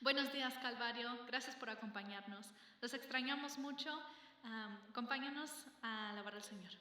Buenos días, Calvario. Gracias por acompañarnos. Los extrañamos mucho. Acompáñanos a alabar al Señor.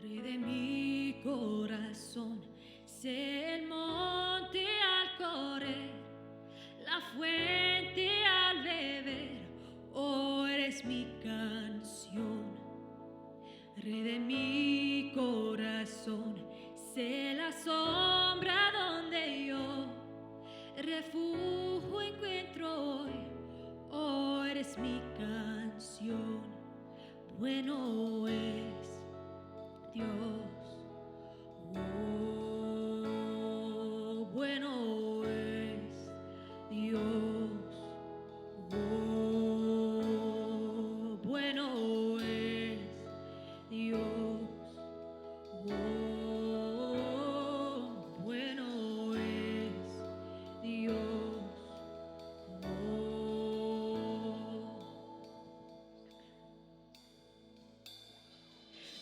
Rey de mi corazón, sé el monte al correr, la fuente al beber, oh eres mi canción. Rey de mi corazón, sé la sombra donde yo refugio encuentro hoy, oh eres mi canción. Bueno es Dios,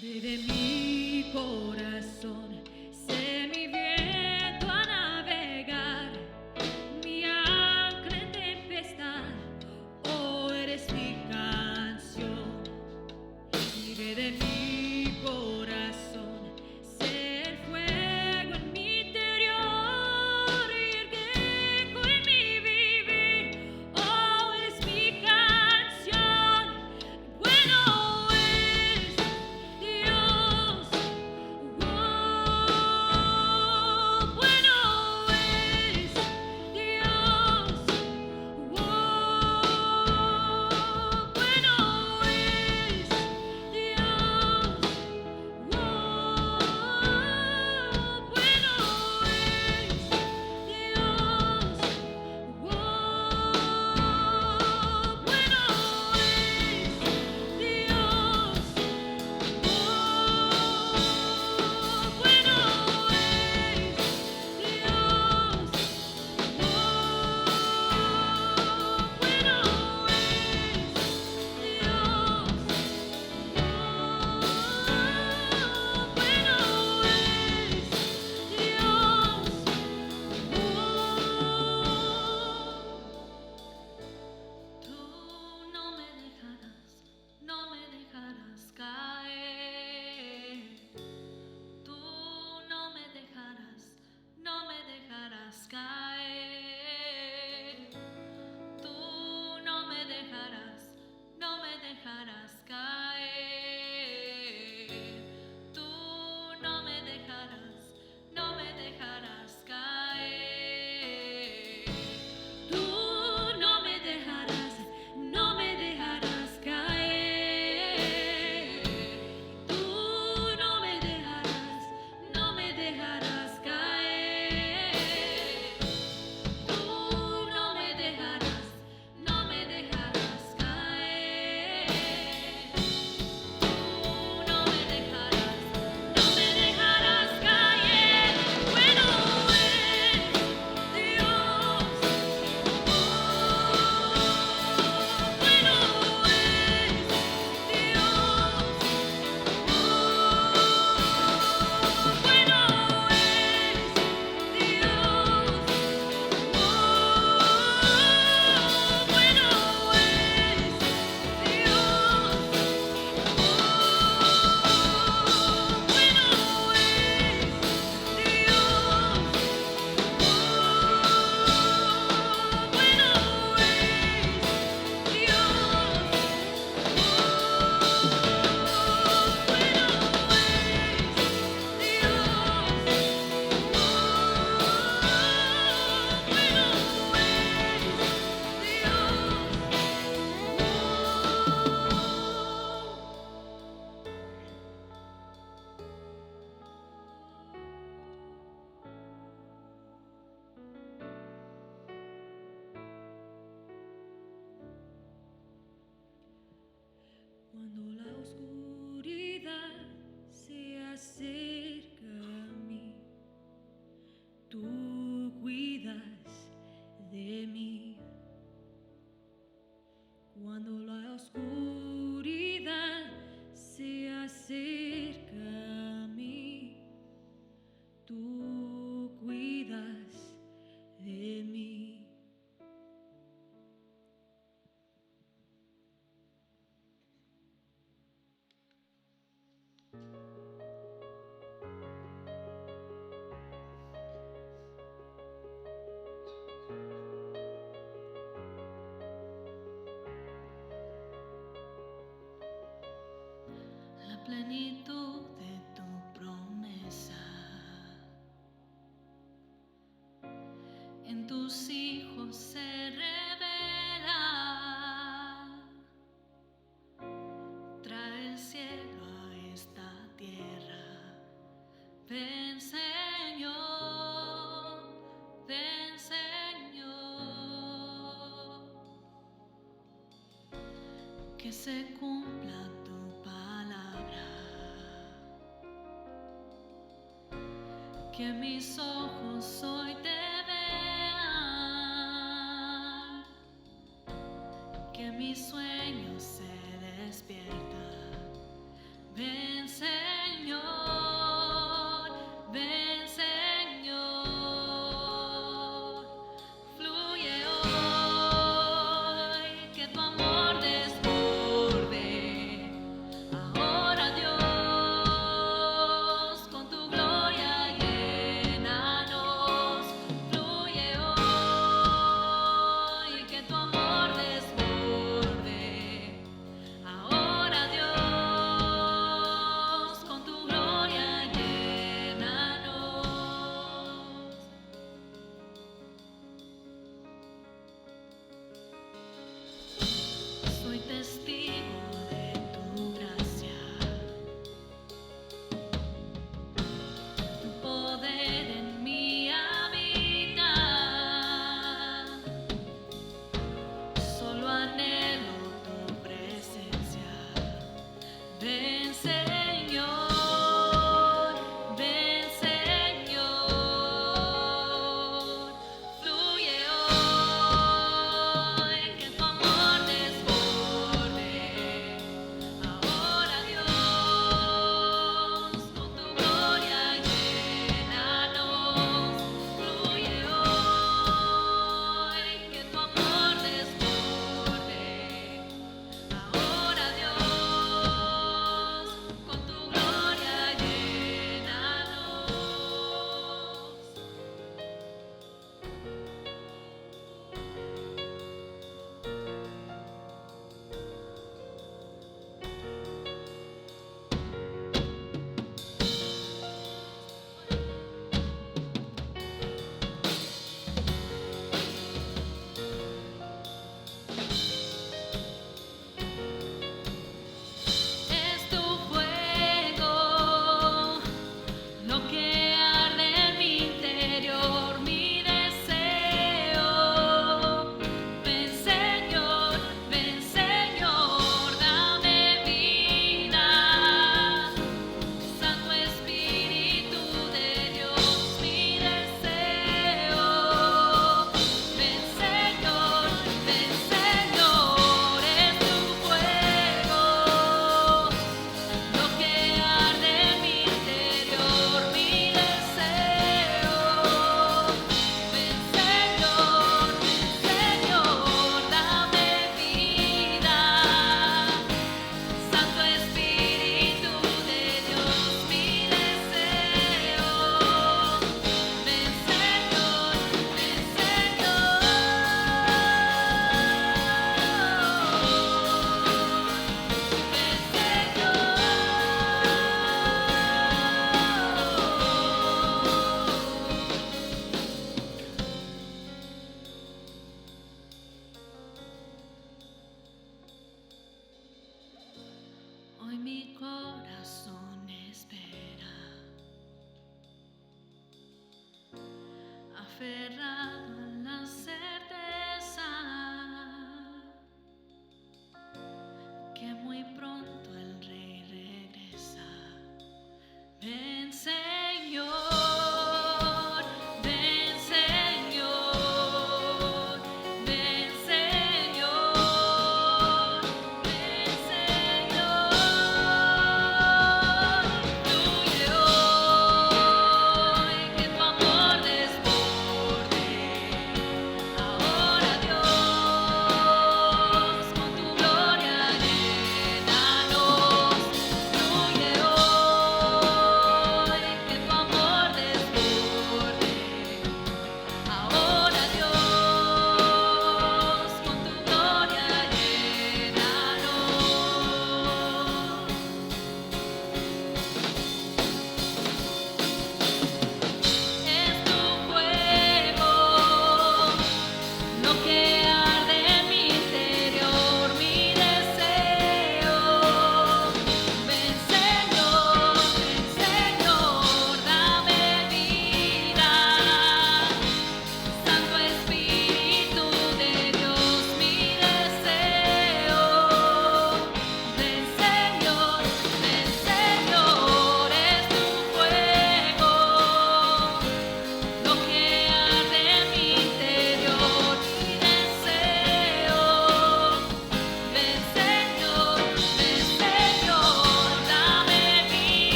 Rey de mi corazón, sé mi viento a navegar, mi ancla en tempestad, oh, eres mi canción. Rey de mi corazón, sé el fuego en mi interior y el eco en mi vivir, oh, eres mi canción. Bueno es Dios, oh, bueno es Dios, oh, bueno es Dios, oh, bueno es Dios, oh, bueno es Dios. Tú no me dejarás caer. Tú no me dejarás caer. Tú no me dejarás caer. Tú no me dejarás caer. Tú no me dejarás caer. Tú no me dejarás caer. Tú no me dejarás caer. Tú no me dejarás caer. Bueno es Dios, bueno es Dios, bueno es Dios, bueno es Cuando la oscuridad se acerca a mí, tú cuidas de mí. Cuando la oscuridad se acerca a mí, tú cuidas de mí. La plenitud de tu promesa en tus hijos se revela. Trae el cielo a esta tierra. Ven, Señor, ven, Señor, que se cumpla tu palabra, que mis ojos hoy te vean, que mis sueños se despiertan. Ven, Señor. Ahora Dios, con tu gloria llénanos, fluye hoy, que tu amor desborde. Ahora Dios, con tu gloria llénanos. Soy testigo de tu gracia, tu poder en mí habita. Solo anhelo tu presencia. Ven Señor, fluye hoy, que tu amor desborde. Ahora Dios, con tu gloria llénanos, fluye hoy, que tu amor desborde. Ahora Dios, con tu gloria llénanos. Es tu fuego lo que arde en mi interior, mi deseo. Ven Señor, dame vida. Santo Espíritu de Dios, mi deseo. Ven Señor, es tu fuego lo que arde en mi interior, mi deseo. Ven Señor, dame vida. Santo Espíritu de Dios, mi deseo. Ven Señor, hoy mi corazón espera, aferrado a la certeza que muy pronto el Rey regresa. Ven Señor, ven Señor, ven Señor, ven Señor, fluye hoy, que tu amor desborde.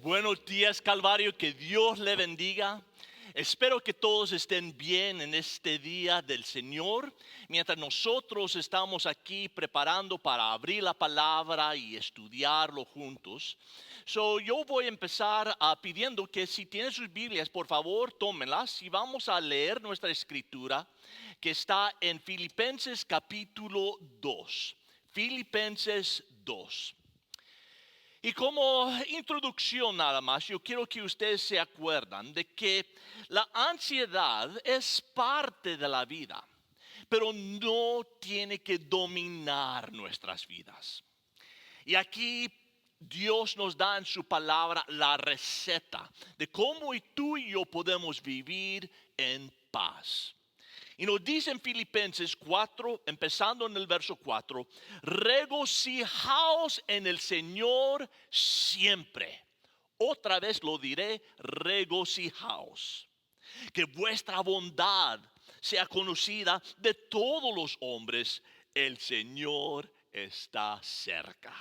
Buenos días, Calvario, que Dios le bendiga. Espero que todos estén bien en este día del Señor, mientras nosotros estamos aquí preparando para abrir la palabra y estudiarlo juntos. Yo voy a empezar pidiendo que si tienen sus Biblias, por favor, tómenlas y vamos a leer nuestra escritura que está en Filipenses capítulo 2. Filipenses 2. Y como introducción nada más, yo quiero que ustedes se acuerdan de que la ansiedad es parte de la vida, pero no tiene que dominar nuestras vidas. Y aquí Dios nos da en su palabra la receta de cómo tú y yo podemos vivir en paz. Y nos dice en Filipenses 4, empezando en el verso 4, regocijaos en el Señor siempre. Otra vez lo diré, regocijaos. Que vuestra bondad sea conocida de todos los hombres. El Señor está cerca.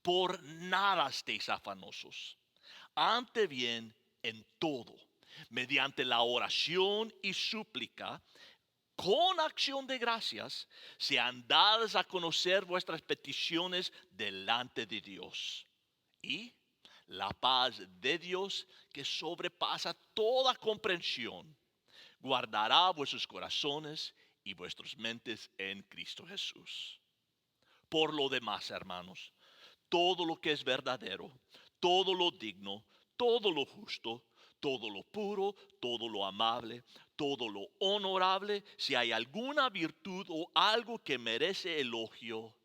Por nada estéis afanosos. Ante bien en todo, mediante la oración y súplica, con acción de gracias, sean dadas a conocer vuestras peticiones delante de Dios. Y la paz de Dios, que sobrepasa toda comprensión, guardará vuestros corazones y vuestras mentes en Cristo Jesús. Por lo demás, hermanos, todo lo que es verdadero, todo lo digno, todo lo justo, todo lo puro, todo lo amable, todo lo honorable, si hay alguna virtud o algo que merece elogio,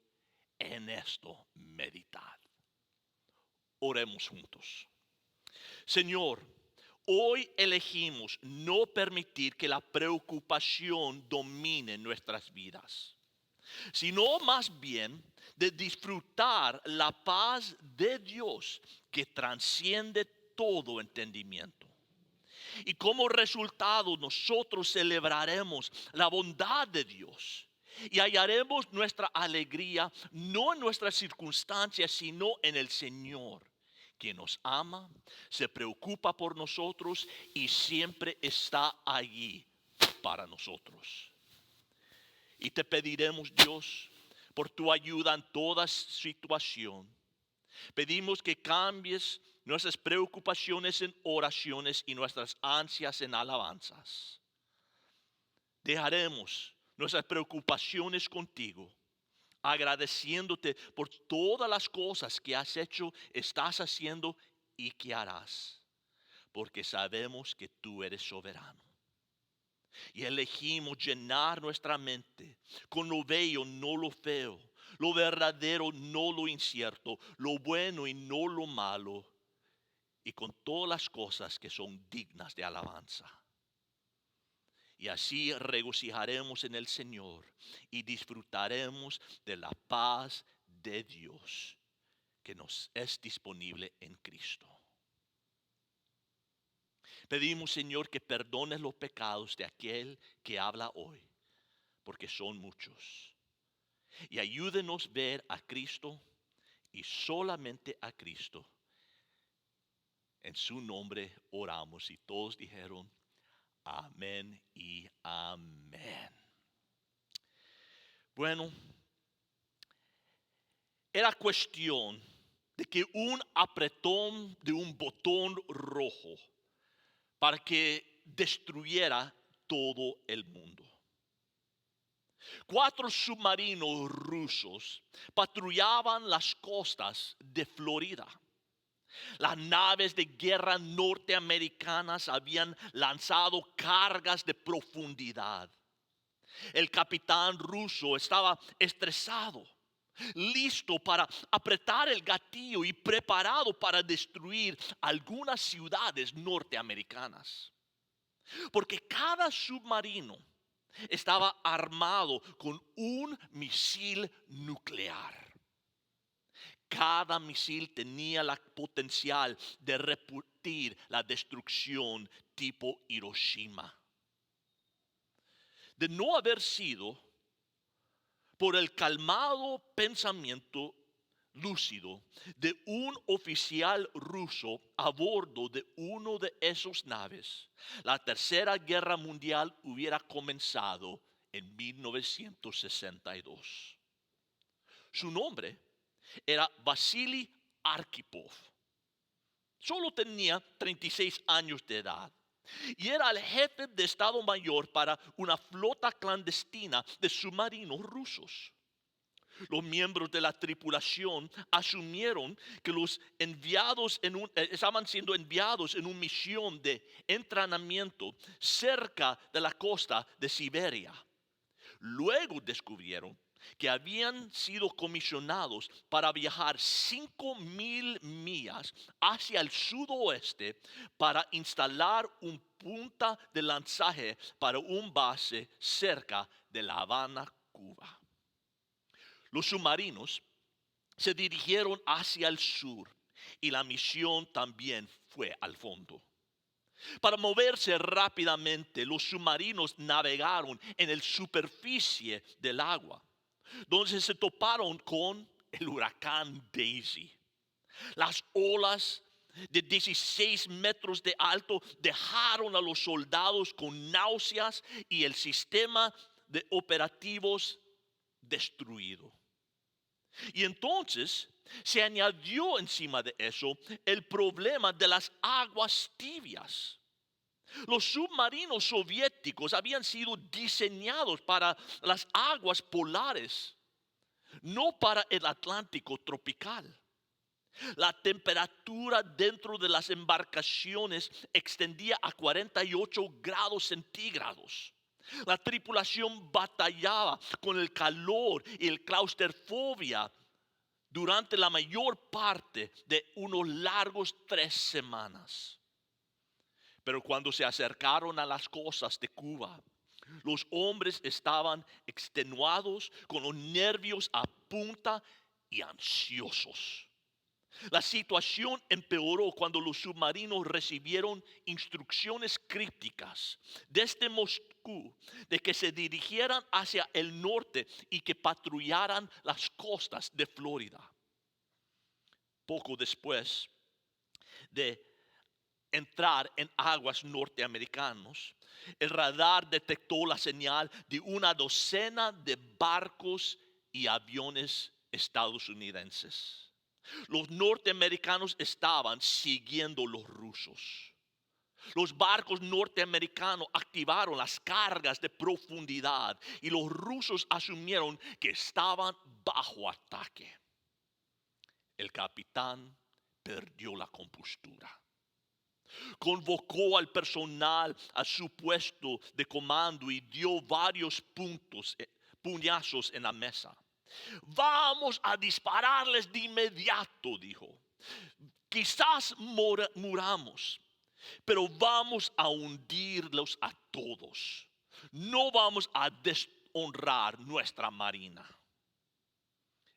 en esto meditad. Oremos juntos. Señor, hoy elegimos no permitir que la preocupación domine nuestras vidas, sino más bien de disfrutar la paz de Dios que trasciende todo entendimiento. Y como resultado nosotros celebraremos la bondad de Dios y hallaremos nuestra alegría no en nuestras circunstancias, sino en el Señor, quien nos ama, se preocupa por nosotros y siempre está allí para nosotros. Y te pediremos, Dios, por tu ayuda en toda situación. Pedimos que cambies nuestras preocupaciones en oraciones y nuestras ansias en alabanzas. Dejaremos nuestras preocupaciones contigo, agradeciéndote por todas las cosas que has hecho, estás haciendo y que harás, porque sabemos que tú eres soberano. Y elegimos llenar nuestra mente con lo bello, no lo feo, lo verdadero, no lo incierto, lo bueno y no lo malo, y con todas las cosas que son dignas de alabanza. Y así regocijaremos en el Señor y disfrutaremos de la paz de Dios que nos es disponible en Cristo. Pedimos, Señor, que perdones los pecados de aquel que habla hoy, porque son muchos. Y ayúdenos a ver a Cristo y solamente a Cristo. En su nombre oramos y todos dijeron amén y amén. Bueno, era cuestión de que un apretón de un botón rojo para que destruyera todo el mundo. 4 submarinos rusos patrullaban las costas de Florida. Las naves de guerra norteamericanas habían lanzado cargas de profundidad. El capitán ruso estaba estresado, listo para apretar el gatillo y preparado para destruir algunas ciudades norteamericanas. Porque cada submarino estaba armado con un misil nuclear. Cada misil tenía el potencial de repetir la destrucción tipo Hiroshima. De no haber sido por el calmado pensamiento lúcido de un oficial ruso a bordo de uno de esos naves, la Tercera Guerra Mundial hubiera comenzado en 1962. Su nombre era Vasily Arkhipov. Solo tenía 36 años de edad y era el jefe de Estado Mayor para una flota clandestina de submarinos rusos. Los miembros de la tripulación asumieron que los enviados estaban siendo enviados en una misión de entrenamiento cerca de la costa de Siberia. Luego descubrieron que habían sido comisionados para viajar 5,000 millas hacia el sudoeste para instalar un punta de lanzaje para un base cerca de La Habana, Cuba. Los submarinos se dirigieron hacia el sur y la misión también fue al fondo. Para moverse rápidamente, los submarinos navegaron en la superficie del agua, donde se toparon con el huracán Daisy. Las olas de 16 metros de alto dejaron a los soldados con náuseas y el sistema de operativos destruido. Y entonces se añadió encima de eso el problema de las aguas tibias. Los submarinos soviéticos habían sido diseñados para las aguas polares, no para el Atlántico tropical. La temperatura dentro de las embarcaciones extendía a 48 grados centígrados. La tripulación batallaba con el calor y la claustrofobia durante la mayor parte de unos largos 3 semanas. Pero cuando se acercaron a las costas de Cuba, los hombres estaban extenuados, con los nervios a punta y ansiosos. La situación empeoró cuando los submarinos recibieron instrucciones crípticas desde Moscú de que se dirigieran hacia el norte y que patrullaran las costas de Florida. Poco después de entrar en aguas norteamericanas, el radar detectó la señal de una docena de barcos y aviones estadounidenses. Los norteamericanos estaban siguiendo a los rusos. Los barcos norteamericanos activaron las cargas de profundidad y los rusos asumieron que estaban bajo ataque. El capitán perdió la compostura. Convocó al personal a su puesto de comando y dio varios puñazos en la mesa. Vamos a dispararles de inmediato, dijo. Quizás muramos, pero vamos a hundirlos a todos. No vamos a deshonrar nuestra marina.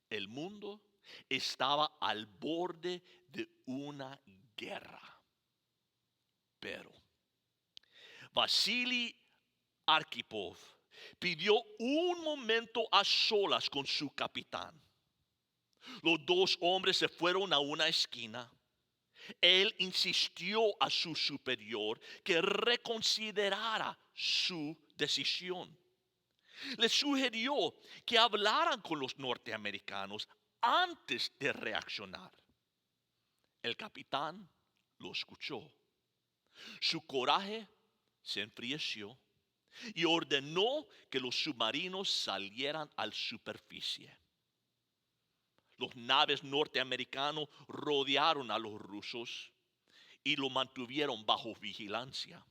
El mundo estaba al borde de una guerra. Pero Vasily Arkhipov pidió un momento a solas con su capitán. Los dos hombres se fueron a una esquina. Él insistió a su superior que reconsiderara su decisión. Le sugirió que hablaran con los norteamericanos antes de reaccionar. El capitán lo escuchó. Su coraje se enfrió y ordenó que los submarinos salieran a la superficie. Los naves norteamericanos rodearon a los rusos y lo mantuvieron bajo vigilancia.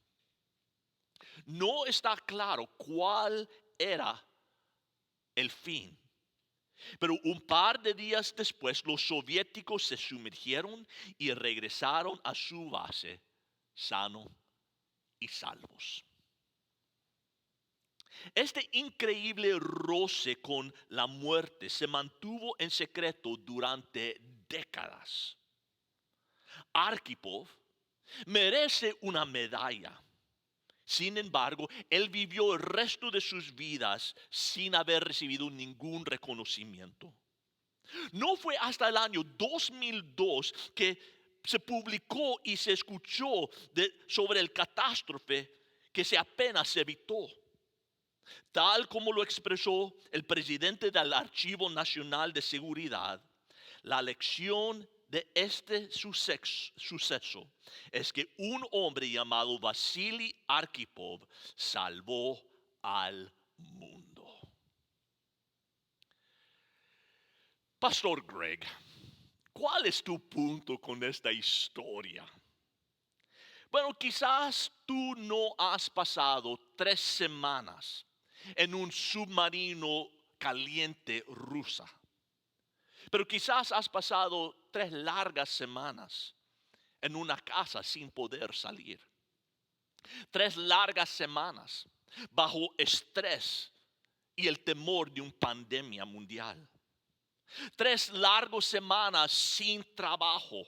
No está claro cuál era el fin, pero un par de días después los soviéticos se sumergieron y regresaron a su base sanos y salvos. Este increíble roce con la muerte se mantuvo en secreto durante décadas. Arkhipov merece una medalla. Sin embargo, él vivió el resto de sus vidas sin haber recibido ningún reconocimiento. No fue hasta el año 2002 que se publicó y se escuchó sobre el catástrofe que se apenas evitó. Tal como lo expresó el presidente del Archivo Nacional de Seguridad, la lección de este suceso es que un hombre llamado Vasily Arkhipov salvó al mundo. Pastor Greg, ¿cuál es tu punto con esta historia? Bueno, quizás tú no has pasado 3 semanas en un submarino caliente rusa. Pero quizás has pasado 3 largas semanas en una casa sin poder salir. 3 largas semanas bajo estrés y el temor de una pandemia mundial. 3 largas semanas sin trabajo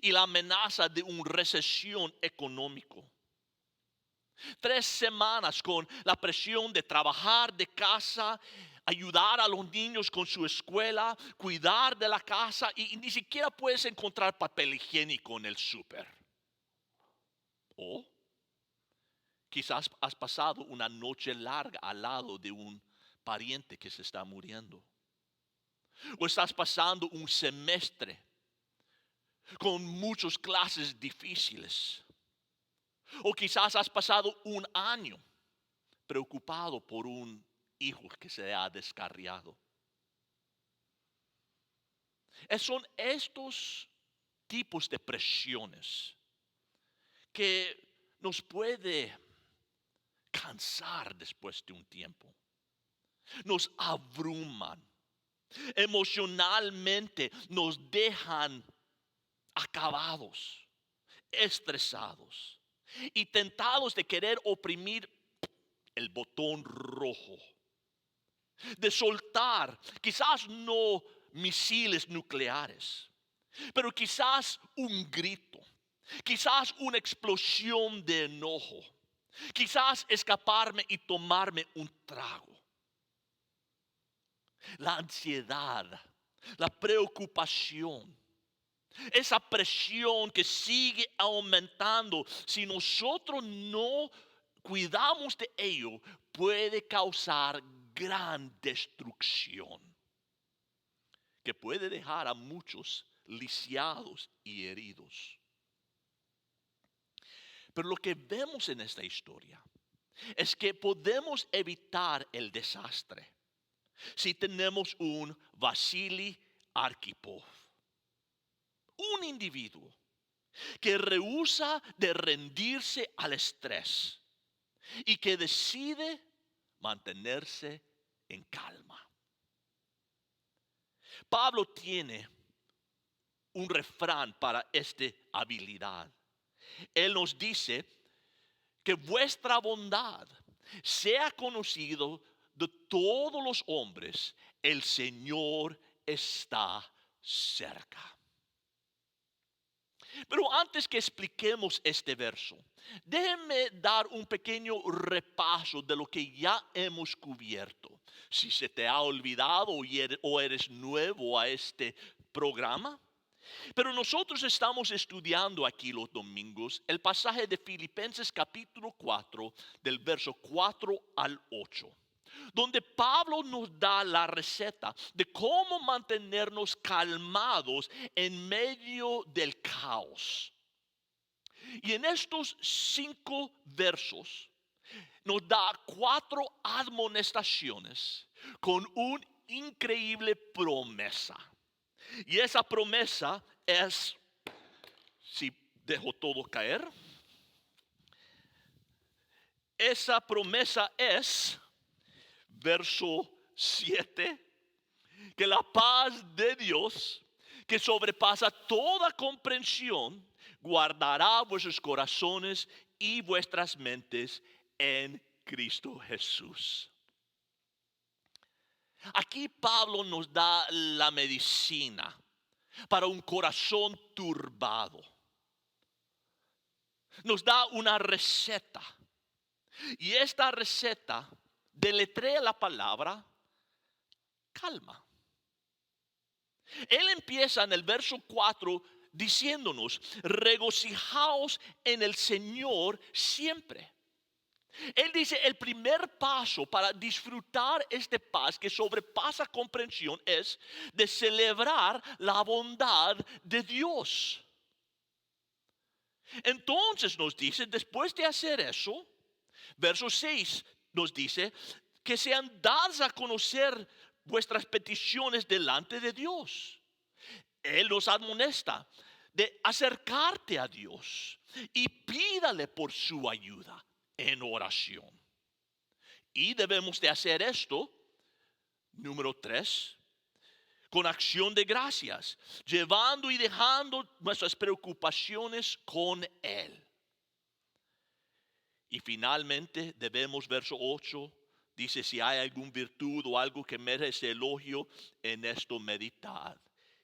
y la amenaza de una recesión económica. 3 semanas con la presión de trabajar de casa, ayudar a los niños con su escuela, cuidar de la casa y ni siquiera puedes encontrar papel higiénico en el súper. O quizás has pasado una noche larga al lado de un pariente que se está muriendo. O estás pasando un semestre con muchas clases difíciles. O quizás has pasado un año preocupado por un hijo que se ha descarriado. Son estos tipos de presiones que nos puede cansar después de un tiempo. Nos abruman. Emocionalmente nos dejan acabados, estresados y tentados de querer oprimir el botón rojo, de soltar, quizás no misiles nucleares, pero quizás un grito, quizás una explosión de enojo, quizás escaparme y tomarme un trago. La ansiedad, la preocupación, esa presión que sigue aumentando, si nosotros no cuidamos de ello, puede causar gran destrucción, que puede dejar a muchos lisiados y heridos. Pero lo que vemos en esta historia es que podemos evitar el desastre si tenemos un Vasily Arkhipov, un individuo que rehúsa de rendirse al estrés y que decide mantenerse en calma. Pablo tiene un refrán para esta habilidad. Él nos dice que vuestra bondad sea conocido de todos los hombres, el Señor está cerca. Pero antes que expliquemos este verso, déjenme dar un pequeño repaso de lo que ya hemos cubierto. Si se te ha olvidado o eres nuevo a este programa. Pero nosotros estamos estudiando aquí los domingos el pasaje de Filipenses capítulo 4, del verso 4 al 8. Donde Pablo nos da la receta de cómo mantenernos calmados en medio del caos. Y en estos 5 versos nos da 4 admonestaciones con una increíble promesa. Y esa promesa es, si dejo todo caer, esa promesa es, verso 7, que la paz de Dios, que sobrepasa toda comprensión, guardará vuestros corazones y vuestras mentes en Cristo Jesús. Aquí Pablo nos da la medicina para un corazón turbado. Nos da una receta. Y esta receta deletrea la palabra calma. Él empieza en el verso 4 diciéndonos, regocijaos en el Señor siempre. Él dice, el primer paso para disfrutar esta paz que sobrepasa comprensión es de celebrar la bondad de Dios. Entonces nos dice, después de hacer eso, verso 6 nos dice que sean dadas a conocer vuestras peticiones delante de Dios. Él nos admonesta de acercarte a Dios y pídale por su ayuda en oración. Y debemos de hacer esto, número 3, con acción de gracias, llevando y dejando nuestras preocupaciones con Él. Y finalmente debemos, verso 8, dice, si hay alguna virtud o algo que merece elogio, en esto meditad.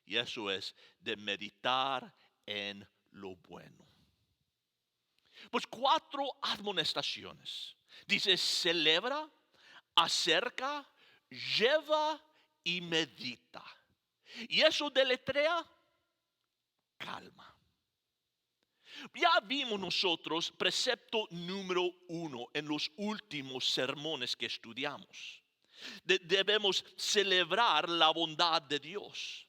Y eso es de meditar en lo bueno. Pues 4 admonestaciones. Dice, celebra, acerca, lleva y medita. Y eso deletrea calma. Ya vimos nosotros precepto número 1 en los últimos sermones que estudiamos. Debemos celebrar la bondad de Dios.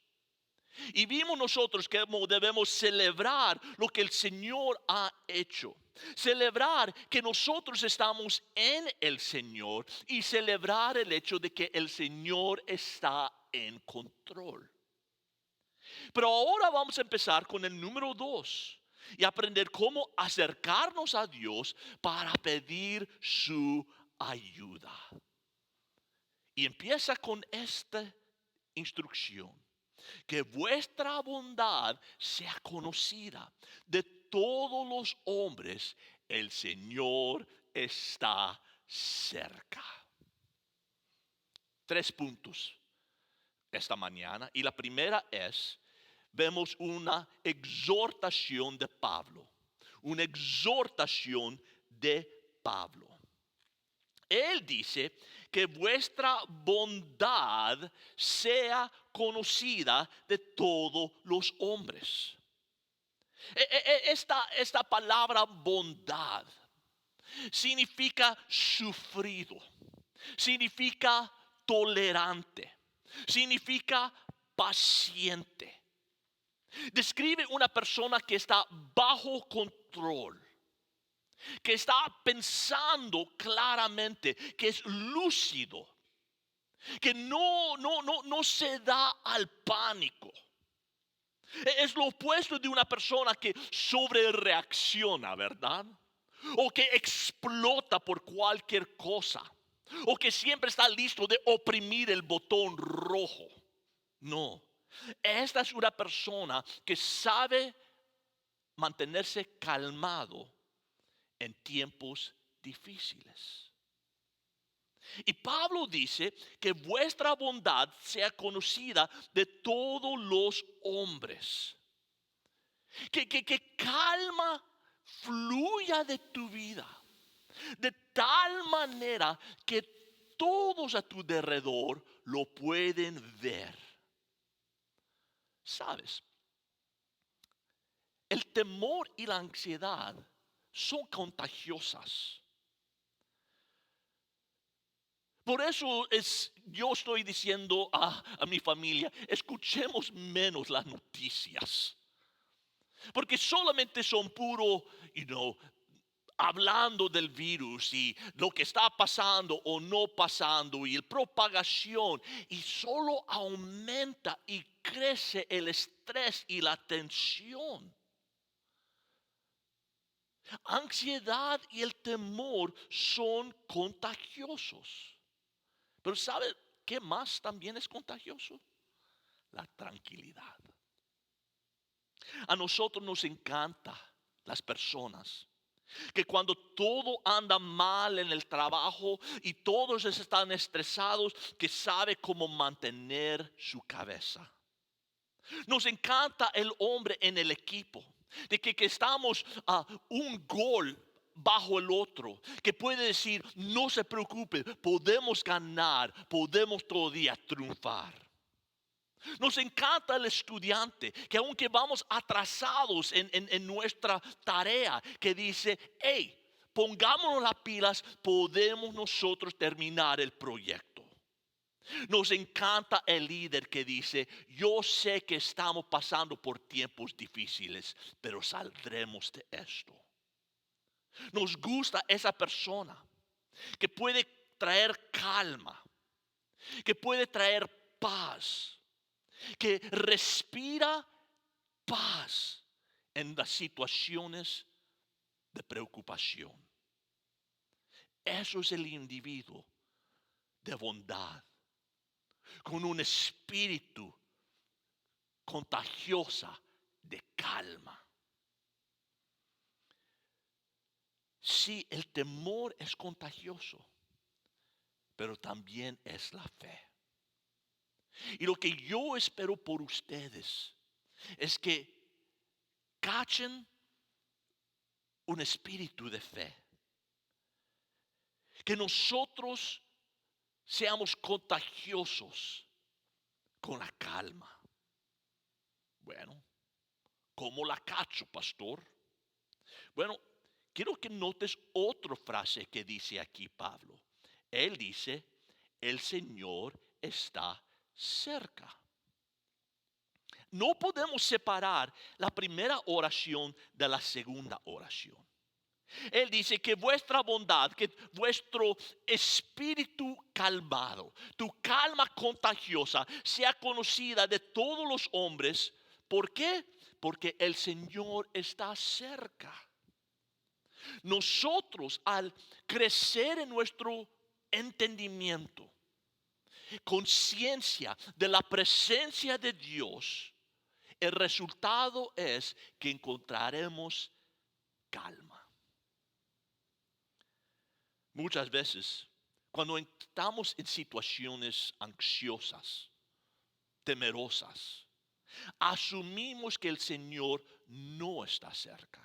Y vimos nosotros que debemos celebrar lo que el Señor ha hecho. Celebrar que nosotros estamos en el Señor y celebrar el hecho de que el Señor está en control. Pero ahora vamos a empezar con el número 2 y aprender cómo acercarnos a Dios para pedir su ayuda. Y empieza con esta instrucción. Que vuestra bondad sea conocida de todos los hombres. El Señor está cerca. 3 puntos esta mañana. Y la primera es, vemos una exhortación de Pablo. Una exhortación de Pablo. Él dice que vuestra bondad sea conocida de todos los hombres. Esta palabra bondad significa sufrido, significa tolerante, significa paciente. Describe una persona que está bajo control, que está pensando claramente, que es lúcido, que no se da al pánico. Es lo opuesto de una persona que sobrereacciona, ¿verdad? O que explota por cualquier cosa, o que siempre está listo de oprimir el botón rojo. No, esta es una persona que sabe mantenerse calmado en tiempos difíciles. Y Pablo dice que vuestra bondad sea conocida de todos los hombres. Que calma fluya de tu vida. De tal manera que todos a tu alrededor lo pueden ver. ¿Sabes? El temor y la ansiedad son contagiosas. Por eso yo estoy diciendo a mi familia, escuchemos menos las noticias. Porque solamente son puro, hablando del virus y lo que está pasando o no pasando y la propagación. Y solo aumenta y crece el estrés y la tensión. Ansiedad y el temor son contagiosos. Pero ¿sabe qué más también es contagioso? La tranquilidad. A nosotros nos encanta las personas que cuando todo anda mal en el trabajo y todos están estresados, que sabe cómo mantener su cabeza. Nos encanta el hombre en el equipo, de que estamos a un gol bajo el otro, que puede decir, no se preocupe, podemos ganar, podemos todavía triunfar. Nos encanta el estudiante que aunque vamos atrasados en nuestra tarea, que dice, hey, pongámonos las pilas, podemos nosotros terminar el proyecto. Nos encanta el líder que dice, yo sé que estamos pasando por tiempos difíciles, pero saldremos de esto. Nos gusta esa persona que puede traer calma, que puede traer paz, que respira paz en las situaciones de preocupación. Eso es el individuo de bondad, con un espíritu contagiosa de calma. Sí, el temor es contagioso, pero también es la fe. Y lo que yo espero por ustedes es que cachen un espíritu de fe. Que nosotros seamos contagiosos con la calma. Bueno, ¿cómo la cacho, pastor? Bueno, quiero que notes otra frase que dice aquí Pablo. Él dice, el Señor está cerca. No podemos separar la primera oración de la segunda oración. Él dice que vuestra bondad, que vuestro espíritu calmado, tu calma contagiosa sea conocida de todos los hombres. ¿Por qué? Porque el Señor está cerca. Nosotros, al crecer en nuestro entendimiento, conciencia de la presencia de Dios, el resultado es que encontraremos calma. Muchas veces, cuando estamos en situaciones ansiosas, temerosas, asumimos que el Señor no está cerca.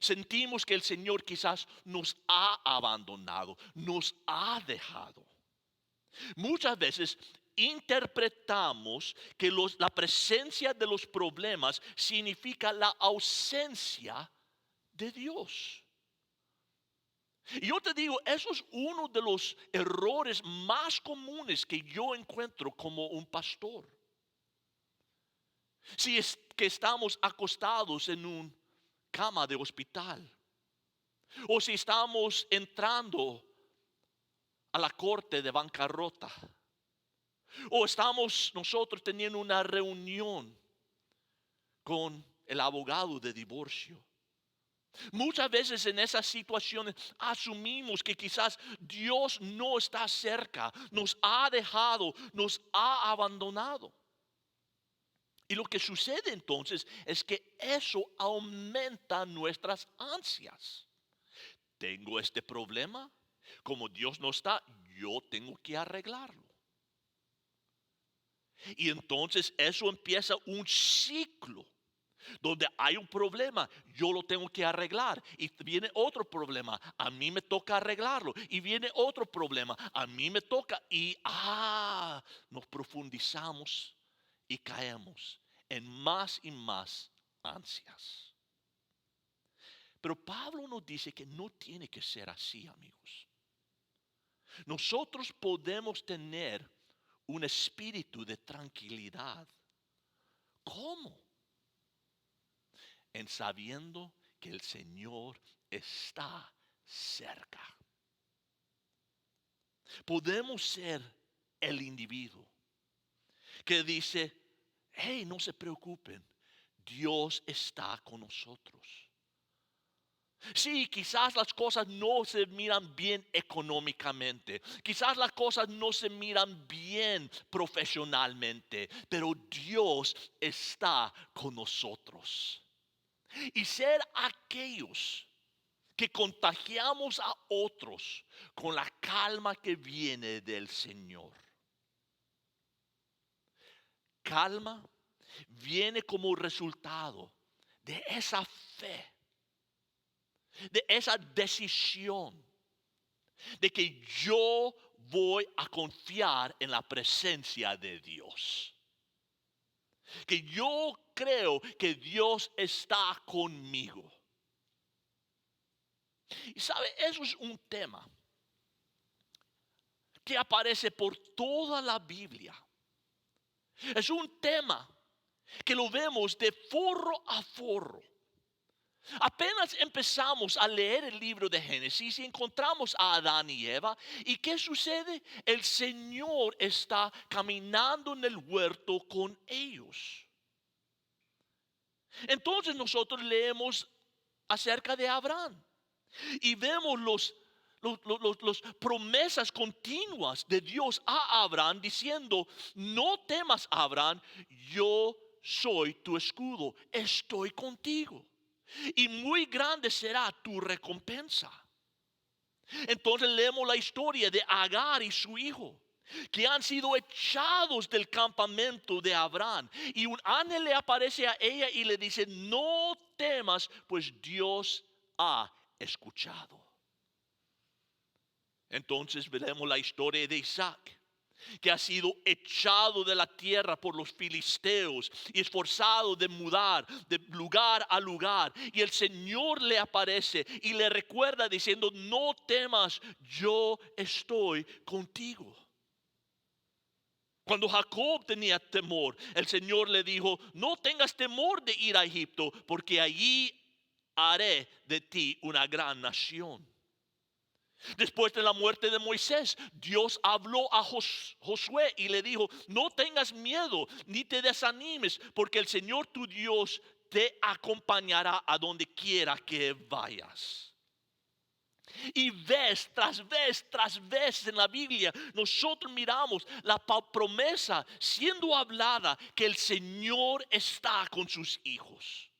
Sentimos que el Señor quizás nos ha abandonado, nos ha dejado. Muchas veces interpretamos que la presencia de los problemas significa la ausencia de Dios. Y yo te digo, eso es uno de los errores más comunes que yo encuentro como un pastor. Si es que estamos acostados en una cama de hospital, o si estamos entrando a la corte de bancarrota, o estamos nosotros teniendo una reunión con el abogado de divorcio. Muchas veces en esas situaciones asumimos que quizás Dios no está cerca, nos ha dejado, nos ha abandonado. Y lo que sucede entonces es que eso aumenta nuestras ansias. Tengo este problema, como Dios no está, yo tengo que arreglarlo. Y entonces eso empieza un ciclo. Donde hay un problema, yo lo tengo que arreglar. Y viene otro problema, a mí me toca arreglarlo. Y viene otro problema, a mí me toca. Y nos profundizamos y caemos en más y más ansias. Pero Pablo nos dice que no tiene que ser así, amigos. Nosotros podemos tener un espíritu de tranquilidad. ¿Cómo? En sabiendo que el Señor está cerca. Podemos ser el individuo que dice, hey, no se preocupen, Dios está con nosotros. Sí, quizás las cosas no se miran bien económicamente, quizás las cosas no se miran bien profesionalmente, pero Dios está con nosotros. Y ser aquellos que contagiamos a otros con la calma que viene del Señor. Calma viene como resultado de esa fe, de esa decisión de que yo voy a confiar en la presencia de Dios. Que yo creo que Dios está conmigo. Y sabe, eso es un tema que aparece por toda la Biblia. Es un tema que lo vemos de forro a forro. Apenas empezamos a leer el libro de Génesis y encontramos a Adán y Eva. ¿Y qué sucede? El Señor está caminando en el huerto con ellos. Entonces nosotros leemos acerca de Abraham y vemos los promesas continuas de Dios a Abraham diciendo: no temas, Abraham, yo soy tu escudo, estoy contigo. Y muy grande será tu recompensa. Entonces leemos la historia de Agar y su hijo, que han sido echados del campamento de Abraham. Y un ángel le aparece a ella y le dice: no temas, pues Dios ha escuchado. Entonces veremos la historia de Isaac, que ha sido echado de la tierra por los filisteos y esforzado de mudar de lugar a lugar. Y el Señor le aparece y le recuerda diciendo: no temas, yo estoy contigo. Cuando Jacob tenía temor, el Señor le dijo: no tengas temor de ir a Egipto, porque allí haré de ti una gran nación. Después de la muerte de Moisés, Dios habló a Josué y le dijo: no tengas miedo ni te desanimes, porque el Señor tu Dios te acompañará a donde quiera que vayas. Y vez tras vez en la Biblia nosotros miramos la promesa siendo hablada, que el Señor está con sus hijos.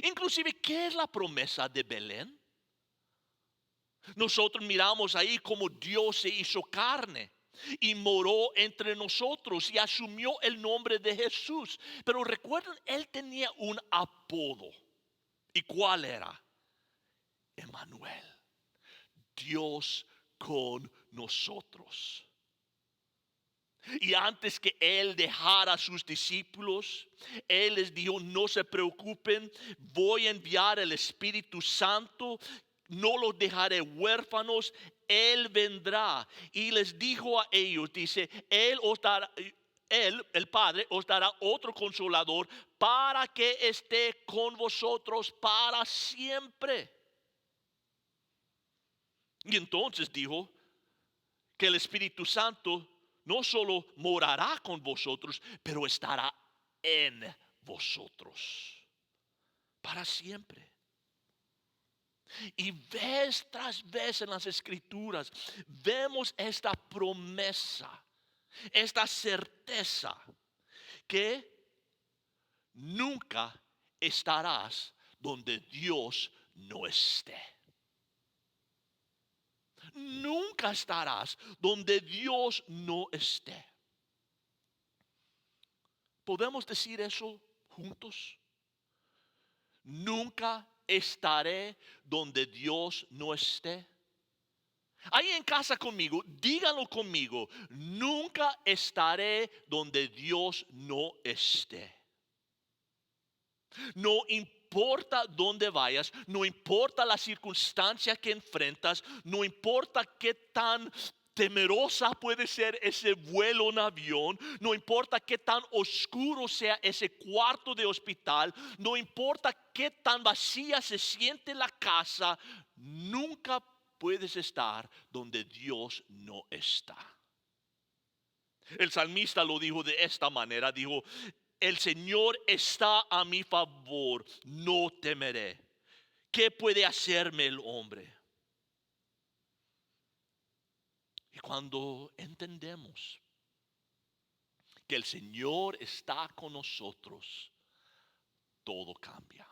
Inclusive, ¿qué es la promesa de Belén? Nosotros miramos ahí como Dios se hizo carne y moró entre nosotros y asumió el nombre de Jesús. Pero recuerden, él tenía un apodo. ¿Y cuál era? Emmanuel, Dios con nosotros. Y antes que él dejara a sus discípulos, él les dijo: no se preocupen, voy a enviar el Espíritu Santo, no los dejaré huérfanos, él vendrá. Y les dijo a ellos, dice: él, el Padre, os dará otro consolador para que esté con vosotros para siempre. Y entonces dijo que el Espíritu Santo no solo morará con vosotros, pero estará en vosotros para siempre. Y vez tras vez en las Escrituras vemos esta promesa, esta certeza, que nunca estarás donde Dios no esté. Nunca estarás donde Dios no esté. ¿Podemos decir eso juntos? Nunca estaré donde Dios no esté. Ahí en casa conmigo, díganlo conmigo: nunca estaré donde Dios no esté. No importa dónde vayas, no importa la circunstancia que enfrentas, no importa qué tan temerosa puede ser ese vuelo en avión, no importa qué tan oscuro sea ese cuarto de hospital, no importa qué tan vacía se siente la casa, nunca puedes estar donde Dios no está. El salmista lo dijo de esta manera, dijo: el Señor está a mi favor, no temeré. ¿Qué puede hacerme el hombre? Y cuando entendemos que el Señor está con nosotros, todo cambia.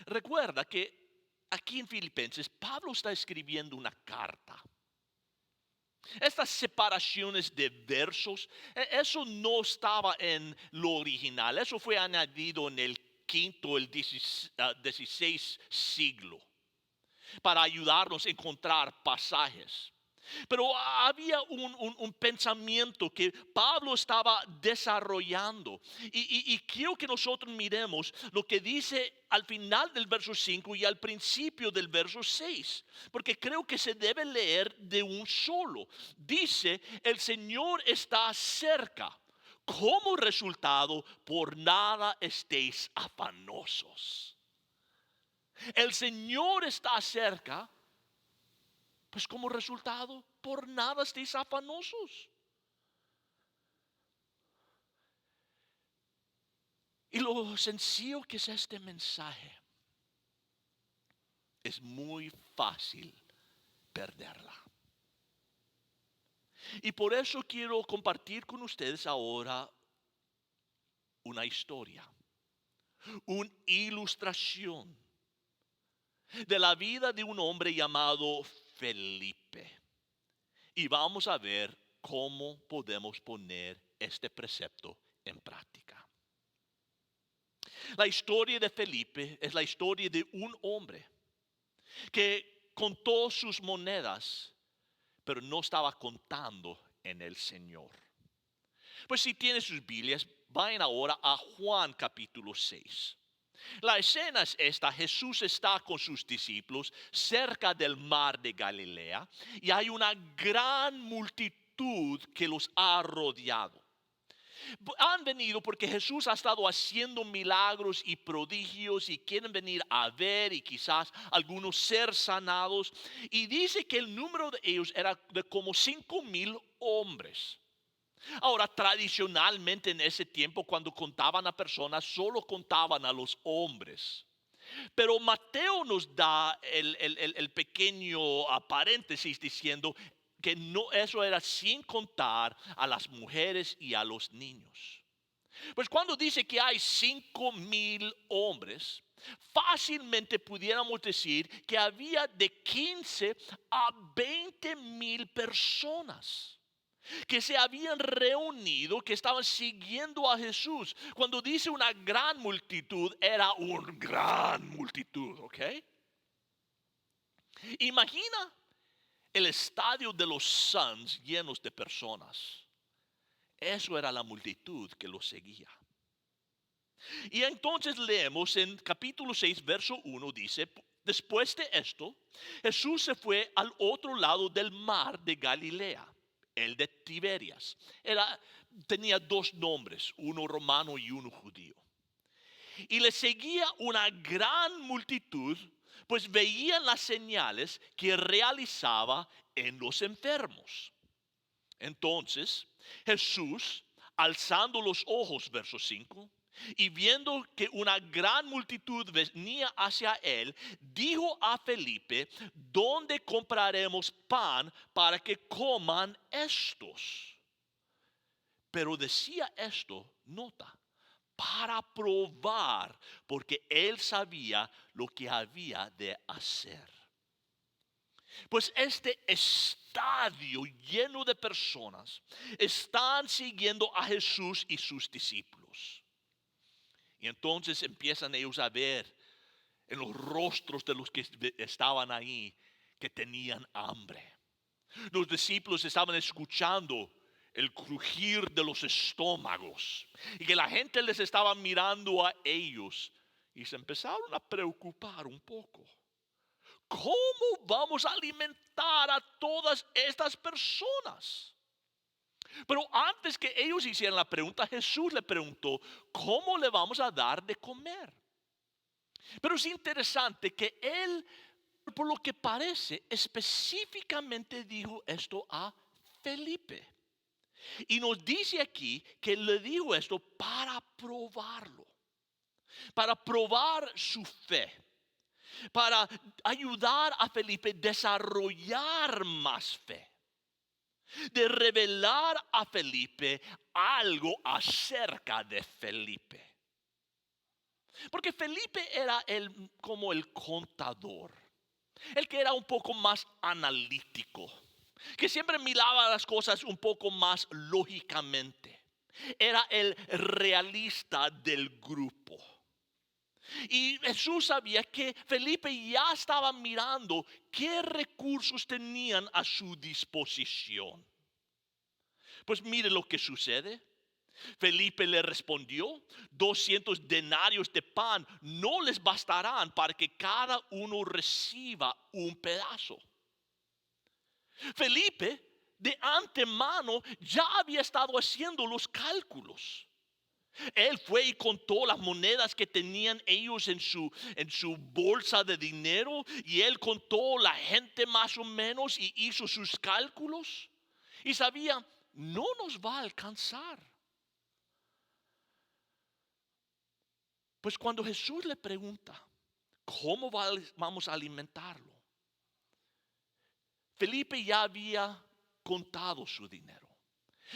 Recuerda que aquí en Filipenses, Pablo está escribiendo una carta. Estas separaciones de versos, eso no estaba en lo original. Eso fue añadido en el quinto, el 16 siglo. para ayudarnos a encontrar pasajes. Pero había un pensamiento que Pablo estaba desarrollando. Y quiero que nosotros miremos lo que dice al final del verso 5 y al principio del verso 6. Porque creo que se debe leer de un solo. Dice, el Señor está cerca. Como resultado, por nada estéis afanosos. El Señor está cerca. Pues como resultado, por nada estéis afanosos. Y lo sencillo que es este mensaje, es muy fácil perderla. Y por eso quiero compartir con ustedes ahora una historia, una ilustración de la vida de un hombre llamado Felipe. Y vamos a ver cómo podemos poner este precepto en práctica. La historia de Felipe es la historia de un hombre que contó sus monedas, pero no estaba contando en el Señor. Pues si tienen sus Biblias, vayan ahora a Juan capítulo 6. La escena es esta: Jesús está con sus discípulos cerca del mar de Galilea y hay una gran multitud que los ha rodeado. Han venido porque Jesús ha estado haciendo milagros y prodigios y quieren venir a ver y quizás algunos ser sanados. Y dice que el número de ellos era de como 5,000 hombres. Ahora, tradicionalmente en ese tiempo, cuando contaban a personas, solo contaban a los hombres. Pero Mateo nos da el pequeño paréntesis diciendo que no, eso era sin contar a las mujeres y a los niños. Pues cuando dice que hay 5,000 hombres, fácilmente pudiéramos decir que había de 15 a 20,000 personas que se habían reunido, que estaban siguiendo a Jesús. Cuando dice una gran multitud, era una gran multitud, ¿ok? Imagina el estadio de los Suns llenos de personas. Eso era la multitud que los seguía. Y entonces leemos en capítulo 6, verso 1, dice: después de esto, Jesús se fue al otro lado del mar de Galilea, el de Tiberias. Tenía dos nombres, uno romano y uno judío. Y le seguía una gran multitud, pues veían las señales que realizaba en los enfermos. Entonces Jesús, alzando los ojos, verso 5, y viendo que una gran multitud venía hacia él, dijo a Felipe: ¿dónde compraremos pan para que coman estos? Pero decía esto, nota, para probar, porque él sabía lo que había de hacer. Pues este estadio lleno de personas están siguiendo a Jesús y sus discípulos. Y entonces empiezan ellos a ver en los rostros de los que estaban ahí que tenían hambre. Los discípulos estaban escuchando el crujir de los estómagos y que la gente les estaba mirando a ellos y se empezaron a preocupar un poco. ¿Cómo vamos a alimentar a todas estas personas? Pero antes que ellos hicieran la pregunta, Jesús le preguntó: ¿cómo le vamos a dar de comer? Pero es interesante que él, por lo que parece, específicamente dijo esto a Felipe. Y nos dice aquí que le dijo esto para probarlo, para probar su fe, para ayudar a Felipe a desarrollar más fe, de revelar a Felipe algo acerca de Felipe. Porque Felipe era como el contador, el que era un poco más analítico, que siempre miraba las cosas un poco más lógicamente. Era el realista del grupo. Y Jesús sabía que Felipe ya estaba mirando qué recursos tenían a su disposición. Pues mire lo que sucede. Felipe le respondió: 200 denarios de pan no les bastarán para que cada uno reciba un pedazo. Felipe de antemano ya había estado haciendo los cálculos. Él fue y contó las monedas que tenían ellos en su bolsa de dinero, y él contó la gente más o menos y hizo sus cálculos y sabía: no nos va a alcanzar. Pues cuando Jesús le pregunta cómo vamos a alimentarlo, Felipe ya había contado su dinero.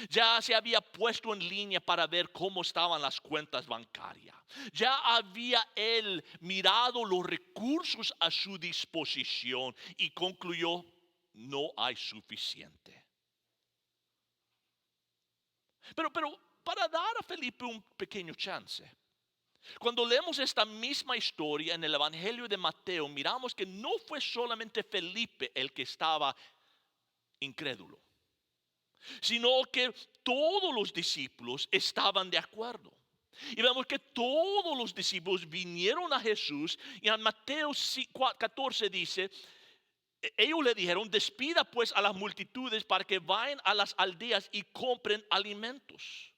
Ya se había puesto en línea para ver cómo estaban las cuentas bancarias. Ya había él mirado los recursos a su disposición y concluyó: no hay suficiente. Pero para dar a Felipe un pequeño chance, cuando leemos esta misma historia en el Evangelio de Mateo, miramos que no fue solamente Felipe el que estaba incrédulo, sino que todos los discípulos estaban de acuerdo. Y vemos que todos los discípulos vinieron a Jesús, y en Mateo 14 dice: ellos le dijeron: despida pues a las multitudes para que vayan a las aldeas y compren alimentos.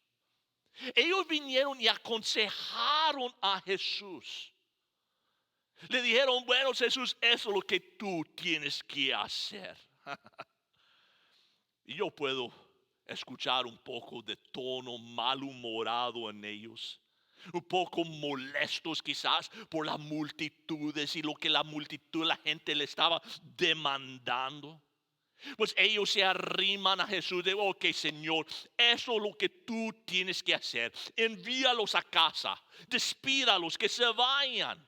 Ellos vinieron y aconsejaron a Jesús. Le dijeron: bueno, Jesús, eso es lo que tú tienes que hacer. Y yo puedo escuchar un poco de tono malhumorado en ellos, un poco molestos quizás por las multitudes y lo que la gente le estaba demandando. Pues ellos se arriman a Jesús de: ok, Señor, eso es lo que tú tienes que hacer. Envíalos a casa, despídalos, que se vayan.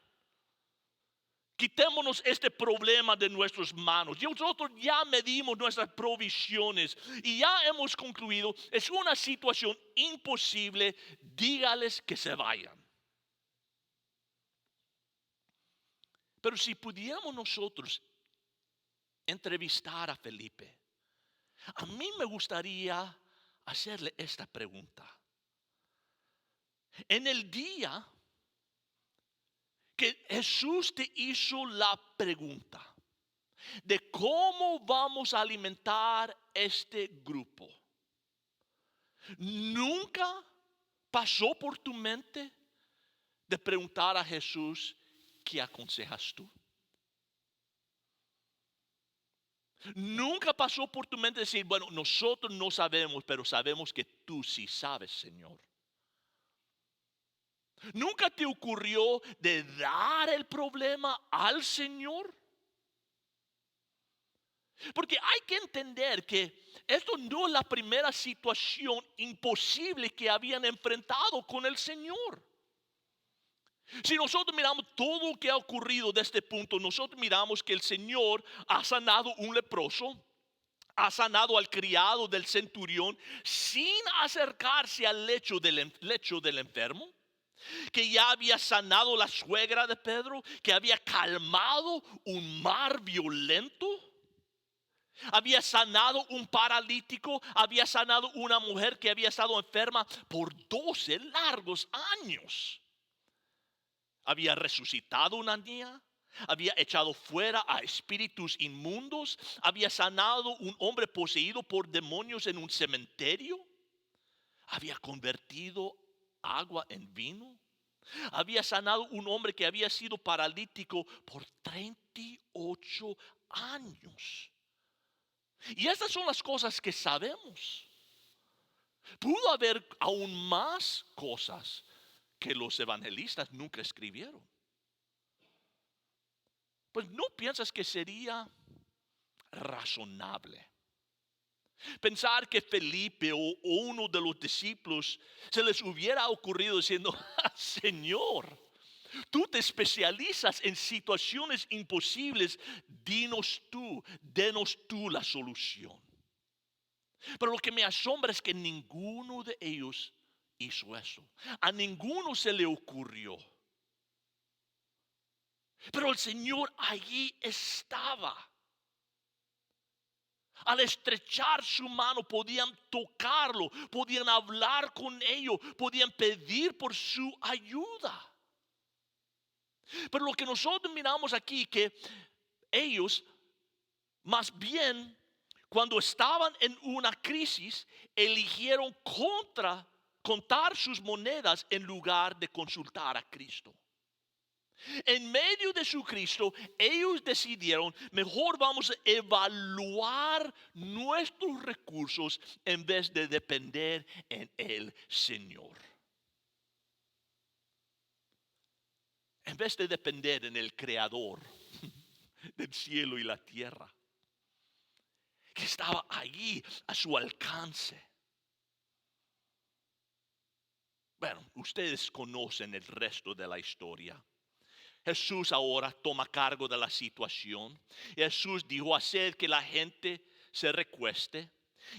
Quitémonos este problema de nuestras manos. Y nosotros ya medimos nuestras provisiones y ya hemos concluido: es una situación imposible, dígales que se vayan. Pero si pudiéramos nosotros entrevistar a Felipe, a mí me gustaría hacerle esta pregunta. En el día que Jesús te hizo la pregunta de cómo vamos a alimentar este grupo, ¿nunca pasó por tu mente de preguntar a Jesús: ¿qué aconsejas tú? Nunca pasó por tu mente decir: bueno, nosotros no sabemos, pero sabemos que tú sí sabes, Señor. ¿Nunca te ocurrió de dar el problema al Señor? Porque hay que entender que esto no es la primera situación imposible que habían enfrentado con el Señor. Si nosotros miramos todo lo que ha ocurrido de este punto, nosotros miramos que el Señor ha sanado un leproso, ha sanado al criado del centurión sin acercarse al lecho del enfermo, que ya había sanado la suegra de Pedro, que había calmado un mar violento, había sanado un paralítico, había sanado una mujer que había estado enferma por 12 largos años. Había resucitado una niña, había echado fuera a espíritus inmundos, había sanado un hombre poseído por demonios en un cementerio, había convertido agua en vino, había sanado un hombre que había sido paralítico por 38 años. Y estas son las cosas que sabemos. Pudo haber aún más cosas que los evangelistas nunca escribieron. Pues ¿no piensas que sería razonable pensar que Felipe o uno de los discípulos se les hubiera ocurrido diciendo: Señor, tú te especializas en situaciones imposibles, denos tú la solución? Pero lo que me asombra es que ninguno de ellos hizo eso. A ninguno se le ocurrió. Pero el Señor allí estaba. Al estrechar su mano podían tocarlo, podían hablar con ellos, podían pedir por su ayuda. Pero lo que nosotros miramos aquí, que ellos más bien cuando estaban en una crisis eligieron contar sus monedas en lugar de consultar a Cristo. En medio de su Cristo, ellos decidieron, mejor vamos a evaluar nuestros recursos en vez de depender en el Señor. En vez de depender en el Creador del cielo y la tierra, que estaba allí a su alcance. Bueno, ustedes conocen el resto de la historia. Jesús ahora toma cargo de la situación. Jesús dijo hacer que la gente se recueste.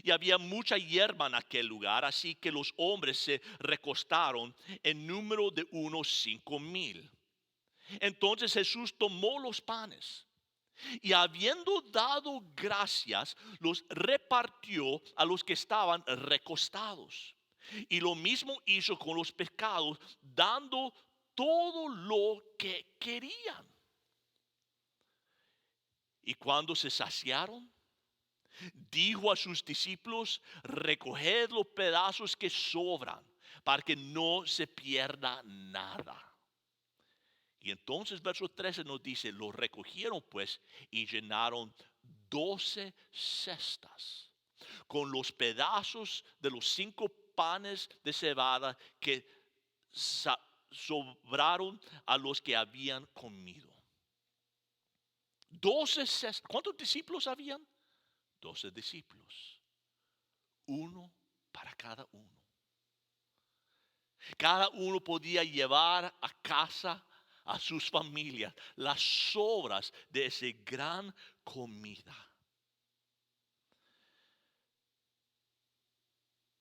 Y había mucha hierba en aquel lugar, así que los hombres se recostaron en número de unos 5,000. Entonces Jesús tomó los panes y habiendo dado gracias, los repartió a los que estaban recostados. Y lo mismo hizo con los pescados, dando todo lo que querían. Y cuando se saciaron, dijo a sus discípulos: recoged los pedazos que sobran, para que no se pierda nada. Y entonces verso 13 nos dice: los recogieron pues y llenaron 12 cestas con los pedazos de los 5 panes de cebada que sobraron a los que habían comido. 12 cestas. ¿Cuántos discípulos habían? 12 discípulos. Uno para cada uno. Cada uno podía llevar a casa a sus familias las sobras de esa gran comida.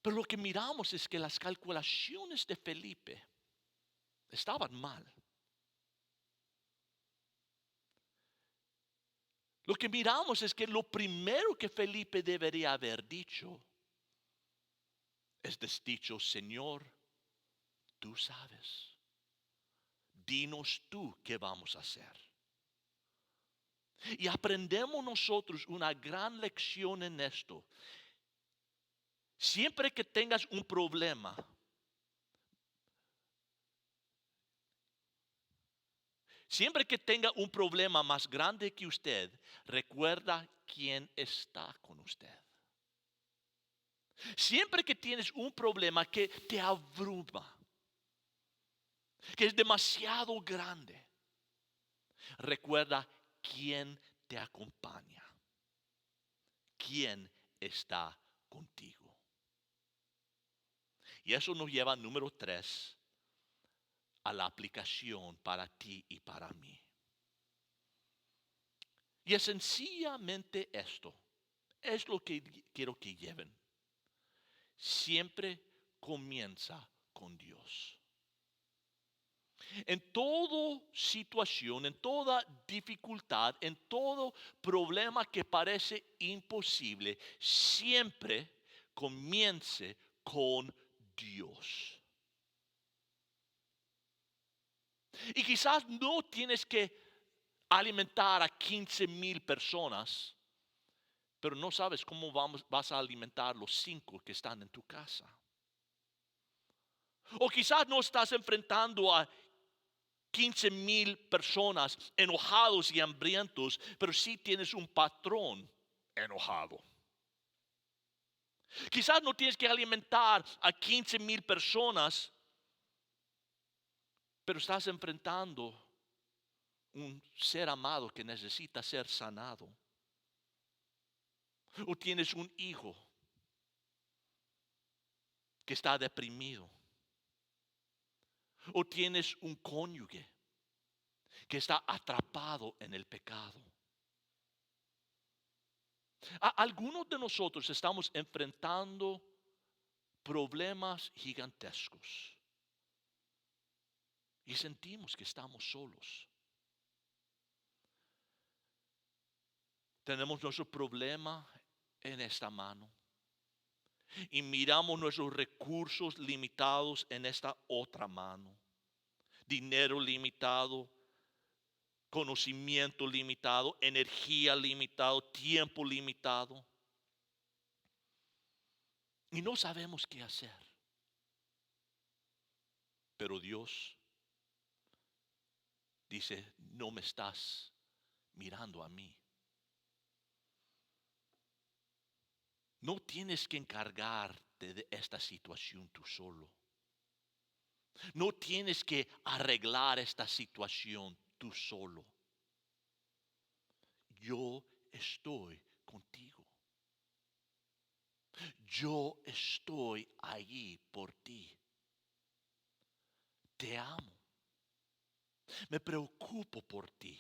Pero lo que miramos es que las calculaciones de Felipe estaban mal. Lo que miramos es que lo primero que Felipe debería haber dicho es dicho: Señor, tú sabes. Dinos tú qué vamos a hacer. Y aprendemos nosotros una gran lección en esto. Siempre que tengas un problema, siempre que tenga un problema más grande que usted, recuerda quién está con usted. Siempre que tienes un problema que te abruma, que es demasiado grande, recuerda quién te acompaña, quién está contigo. Y eso nos lleva al número 3, a la aplicación para ti y para mí. Y es sencillamente esto, es lo que quiero que lleven. Siempre comienza con Dios. En toda situación, en toda dificultad, en todo problema que parece imposible, siempre comience con Dios. Y quizás no tienes que alimentar a 15,000 personas, pero no sabes cómo vas a alimentar los 5 que están en tu casa. O quizás no estás enfrentando a 15,000 personas enojados y hambrientos, pero sí tienes un patrón enojado. Quizás no tienes que alimentar a 15,000 personas, pero estás enfrentando un ser amado que necesita ser sanado. O tienes un hijo que está deprimido. O tienes un cónyuge que está atrapado en el pecado. Algunos de nosotros estamos enfrentando problemas gigantescos. Y sentimos que estamos solos. tenemos nuestro problema en esta mano y miramos nuestros recursos limitados en esta otra mano. Dinero limitado, conocimiento limitado, energía limitado, tiempo limitado. Y no sabemos qué hacer. Pero Dios dice, no me estás mirando a mí. No tienes que encargarte de esta situación tú solo. No tienes que arreglar esta situación tú solo. Yo estoy contigo. Yo estoy allí por ti. Te amo. Me preocupo por ti.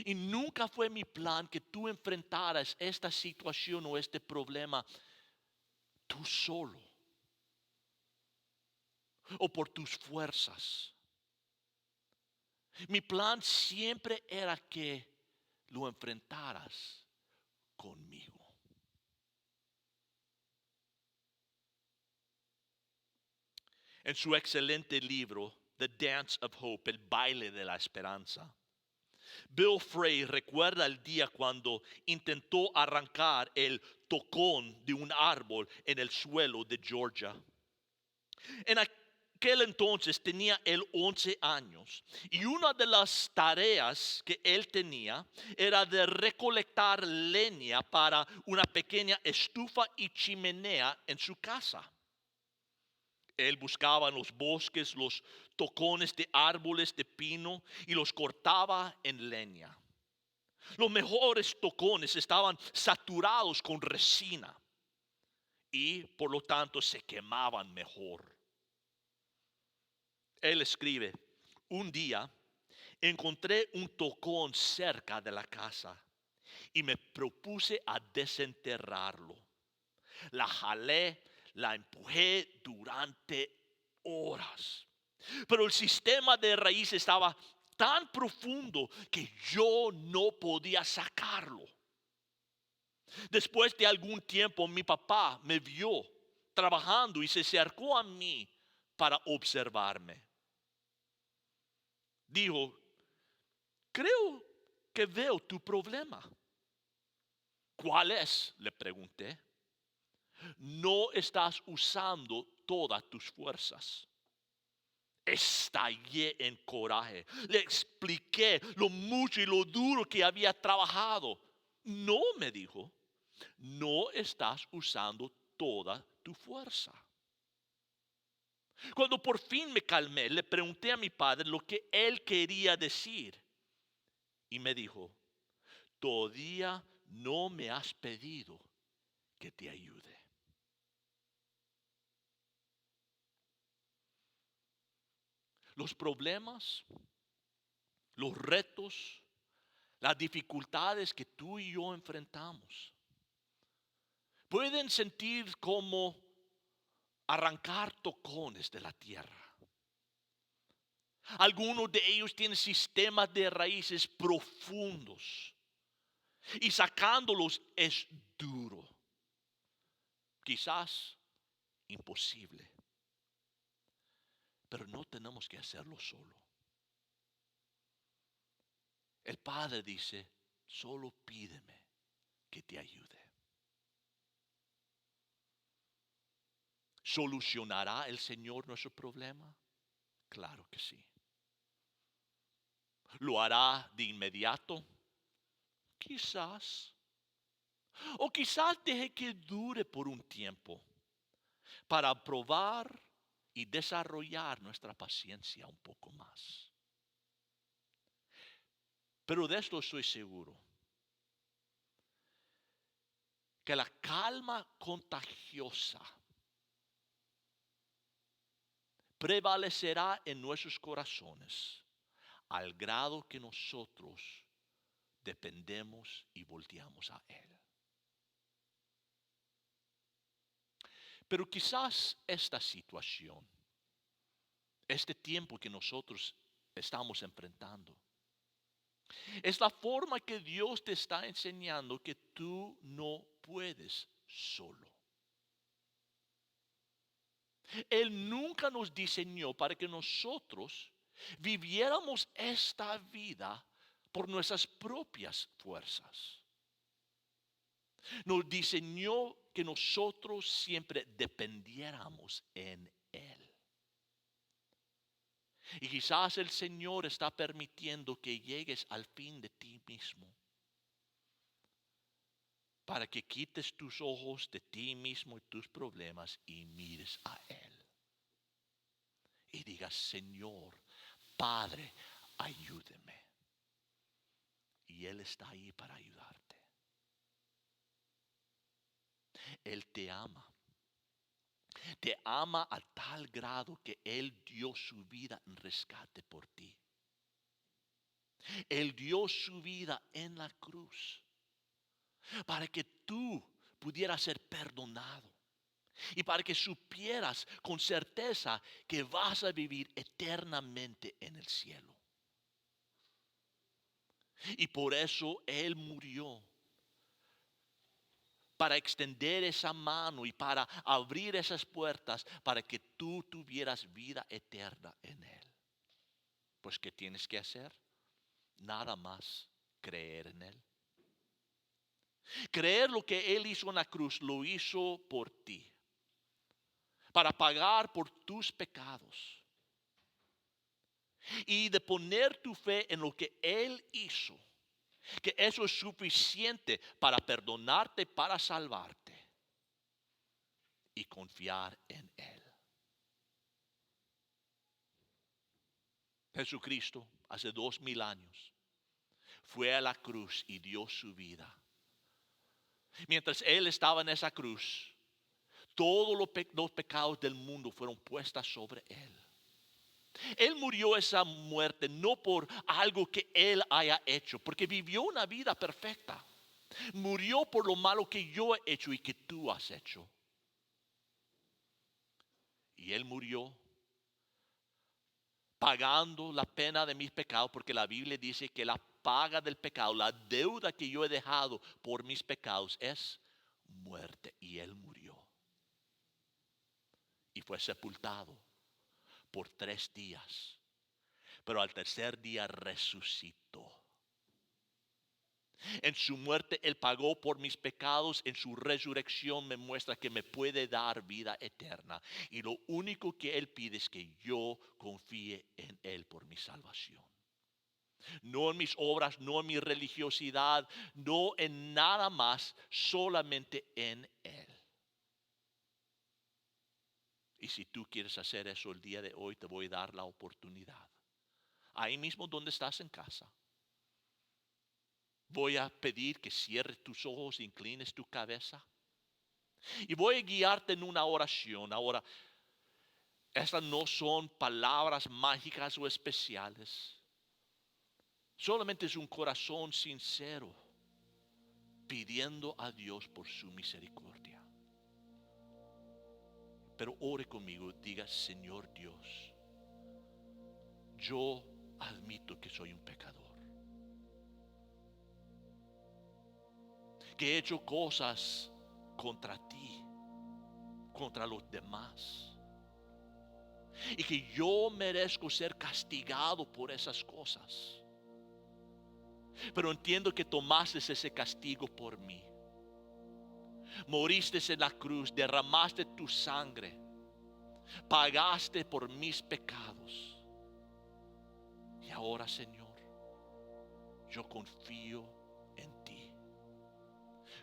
Y nunca fue mi plan que tú enfrentaras esta situación o este problema tú solo o por tus fuerzas. Mi plan siempre era que lo enfrentaras conmigo. En su excelente libro, The Dance of Hope, el baile de la esperanza, Bill Frey recuerda el día cuando intentó arrancar el tocón de un árbol en el suelo de Georgia. En aquel entonces tenía él 11 años y una de las tareas que él tenía era de recolectar leña para una pequeña estufa y chimenea en su casa. Él buscaba en los bosques los tocones de árboles de pino y los cortaba en leña. Los mejores tocones estaban saturados con resina y por lo tanto se quemaban mejor. Él escribe, un día encontré un tocón cerca de la casa y me propuse a desenterrarlo. La jalé, la empujé durante horas. Pero el sistema de raíz estaba tan profundo que yo no podía sacarlo. Después de algún tiempo mi papá me vio trabajando y se acercó a mí para observarme. Dijo, creo que veo tu problema. ¿Cuál es? Le pregunté. No estás usando todas tus fuerzas. Estallé en coraje. Le expliqué lo mucho y lo duro que había trabajado. No, me dijo, no estás usando toda tu fuerza. Cuando por fin me calmé, le pregunté a mi padre lo que él quería decir. Y me dijo, todavía no me has pedido que te ayude. Los problemas, los retos, las dificultades que tú y yo enfrentamos pueden sentir como arrancar tocones de la tierra. Algunos de ellos tienen sistemas de raíces profundos y sacándolos es duro, quizás imposible, pero no tenemos que hacerlo solo. El Padre dice, solo pídeme que te ayude. ¿Solucionará el Señor nuestro problema? Claro que sí. ¿Lo hará de inmediato? Quizás. O quizás deje que dure por un tiempo para probar y desarrollar nuestra paciencia un poco más. Pero de esto estoy seguro, que la calma contagiosa prevalecerá en nuestros corazones al grado que nosotros dependemos y volteamos a Él. Pero quizás esta situación, este tiempo que nosotros estamos enfrentando, Es la forma que Dios te está enseñando que tú no puedes solo. Él nunca nos diseñó para que nosotros viviéramos esta vida por nuestras propias fuerzas. Nos diseñó que nosotros siempre dependiéramos en Él. Y quizás el Señor está permitiendo que llegues al fin de ti mismo, para que quites tus ojos de ti mismo y tus problemas y mires a Él. Y digas, Señor, Padre, ayúdeme. Y Él está ahí para ayudarte. Él te ama. Te ama a tal grado que Él dio su vida en rescate por ti. Él dio su vida en la cruz para que tú pudieras ser perdonado y para que supieras con certeza que vas a vivir eternamente en el cielo. Y por eso Él murió, para extender esa mano y para abrir esas puertas para que tú tuvieras vida eterna en Él. Pues ¿qué tienes que hacer? Nada más creer en Él. Creer lo que Él hizo en la cruz, lo hizo por ti, para pagar por tus pecados. Y de poner tu fe en lo que Él hizo, que eso es suficiente para perdonarte, para salvarte. Y confiar en Él. Jesucristo hace 2000 años fue a la cruz y dio su vida. Mientras Él estaba en esa cruz, todos los pecados del mundo fueron puestos sobre Él. Él murió esa muerte no por algo que Él haya hecho, porque vivió una vida perfecta. Murió por lo malo que yo he hecho y que tú has hecho. Y Él murió pagando la pena de mis pecados, porque la Biblia dice que la paga del pecado, la deuda que yo he dejado por mis pecados es muerte. Y Él murió. Y fue sepultado por 3 días. Pero al tercer día resucitó. En su muerte Él pagó por mis pecados. En su resurrección me muestra que me puede dar vida eterna. Y lo único que Él pide es que yo confíe en Él por mi salvación. No en mis obras, no en mi religiosidad, no en nada más, solamente en Él. Y si tú quieres hacer eso el día de hoy, te voy a dar la oportunidad. Ahí mismo donde estás en casa. Voy a pedir que cierres tus ojos, inclines tu cabeza. Y voy a guiarte en una oración. Ahora, estas no son palabras mágicas o especiales. Solamente es un corazón sincero pidiendo a Dios por su misericordia. Pero ore conmigo, diga, Señor Dios, yo admito que soy un pecador. Que he hecho cosas contra ti, contra los demás. Y que yo merezco ser castigado por esas cosas. Pero entiendo que tomaste ese castigo por mí. Moriste en la cruz, derramaste tu sangre, pagaste por mis pecados. Y ahora, Señor, yo confío en ti.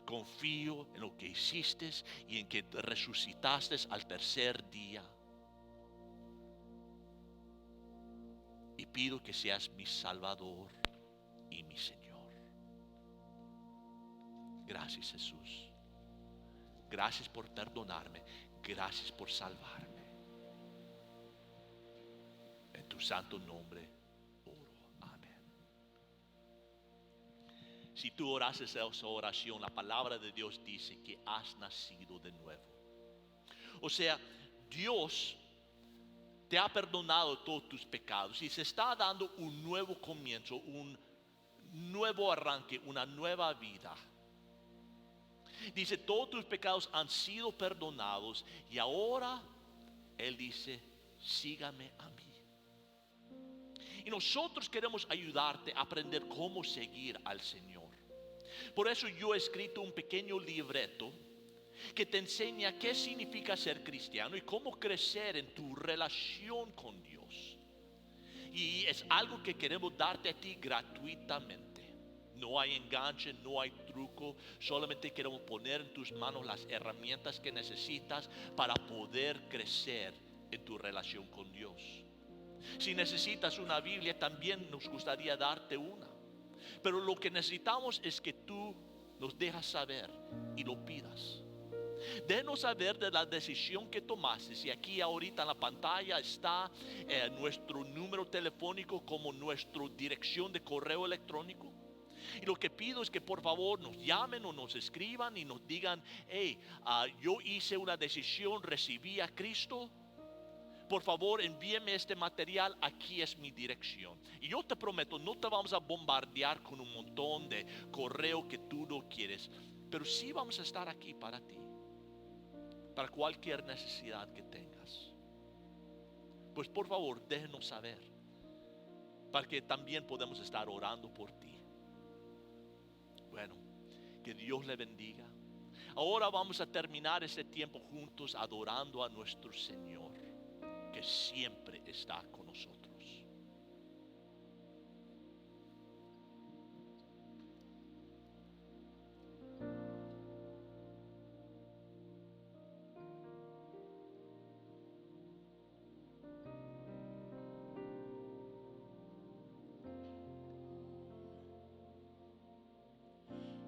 Confío en lo que hiciste y en que resucitaste al tercer día. Y pido que seas mi Salvador y mi Señor. Gracias, Jesús. Gracias por perdonarme. Gracias por salvarme. En tu santo nombre oro. Amén. Si tú oraste esa oración, la palabra de Dios dice que has nacido de nuevo. O sea, Dios te ha perdonado todos tus pecados y se está dando un nuevo comienzo, un nuevo arranque, una nueva vida. Dice, todos tus pecados han sido perdonados y ahora Él dice, sígame a mí. Y nosotros queremos ayudarte a aprender cómo seguir al Señor. Por eso yo he escrito un pequeño libreto que te enseña qué significa ser cristiano y cómo crecer en tu relación con Dios. Y es algo que queremos darte a ti gratuitamente. No hay enganche, no hay truco. Solamente queremos poner en tus manos las herramientas que necesitas para poder crecer en tu relación con Dios. Si necesitas una Biblia, también nos gustaría darte una. Pero lo que necesitamos es que tú nos dejas saber y lo pidas. Déjanos saber de la decisión que tomaste. Si aquí ahorita en la pantalla está nuestro número telefónico como nuestra dirección de correo electrónico. Y lo que pido es que por favor nos llamen o nos escriban y nos digan, hey, yo hice una decisión, recibí a Cristo. Por favor, envíeme este material, aquí es mi dirección. Y yo te prometo, no te vamos a bombardear con un montón de correo que tú no quieres. Pero sí vamos a estar aquí para ti, para cualquier necesidad que tengas. Pues por favor, déjenos saber, para que también podamos estar orando por ti. Bueno, que Dios le bendiga. Ahora vamos a terminar este tiempo juntos adorando a nuestro Señor, que siempre está con nosotros.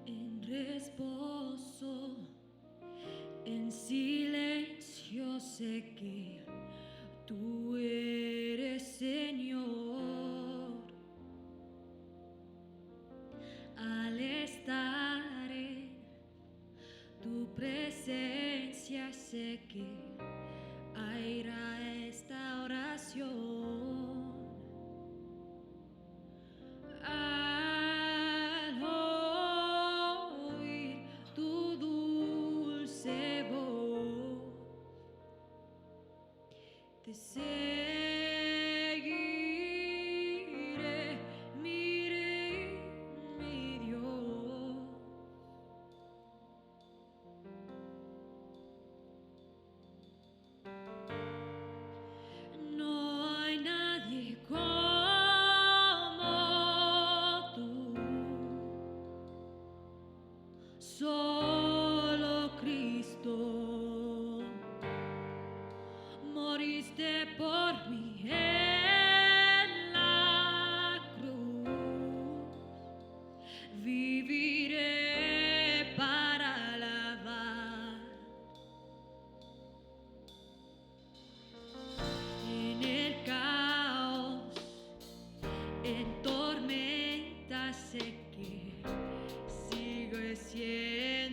En reposo, en silencio sé que tú eres Señor. Al estar en tu presencia sé que irá esta oración. Al oír tu dulce voz, te seguiré, mi rey, mi Dios. No hay nadie como tú, solo Cristo. Moriste por mí en la cruz, viviré para alabar. En el caos, en tormenta sé que sigo siendo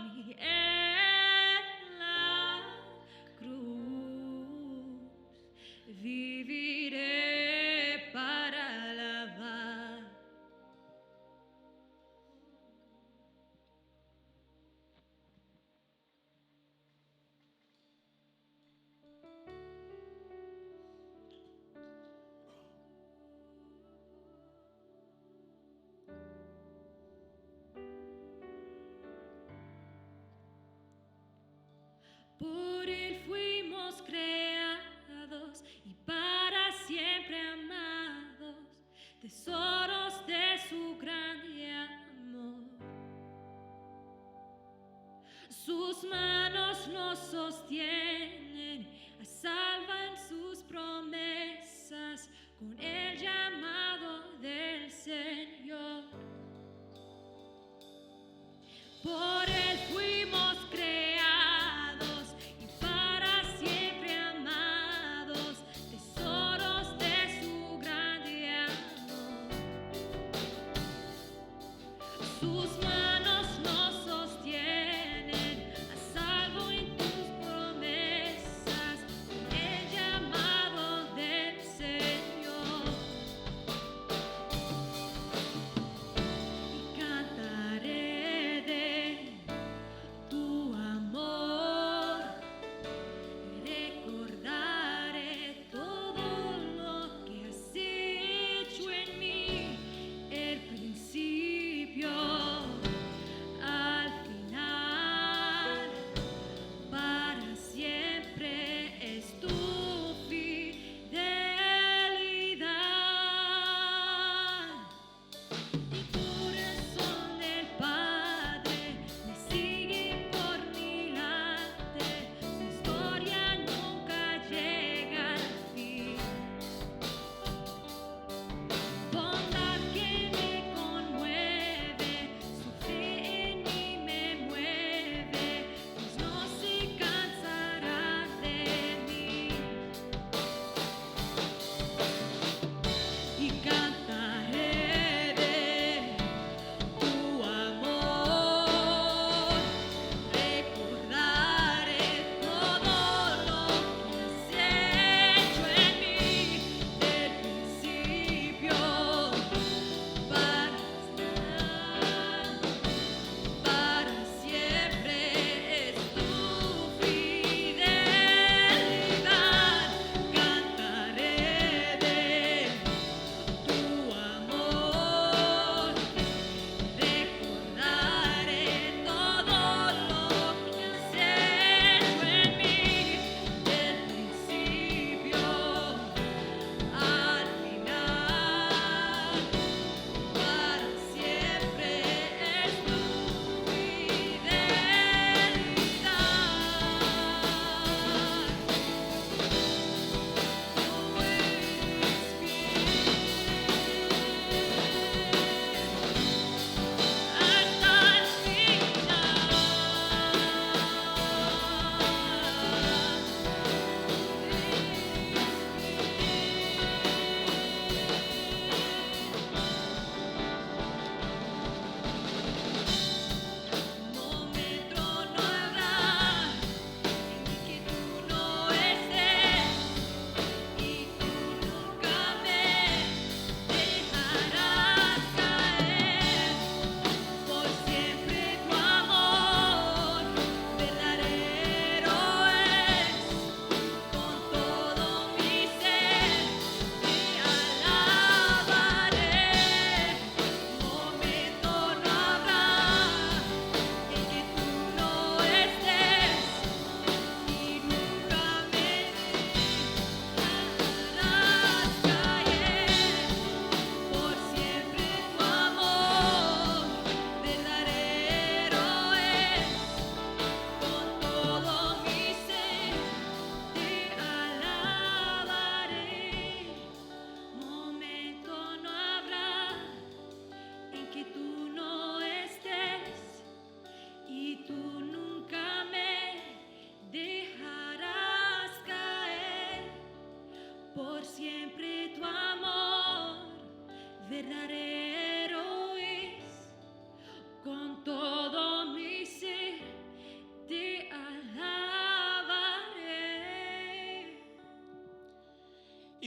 mí en la cruz. Viviré para alabar. Por él fuimos creados y para siempre amados, tesoros de su grande amor. Sus manos nos sostienen, a salvo en sus promesas, con el llamado del Señor. Por él fuimos creados y para siempre amados, tesoros de su grande amor. Sus manos nos sostienen, a salvo en tus promesas, con el llamado del Señor. Y cantaré de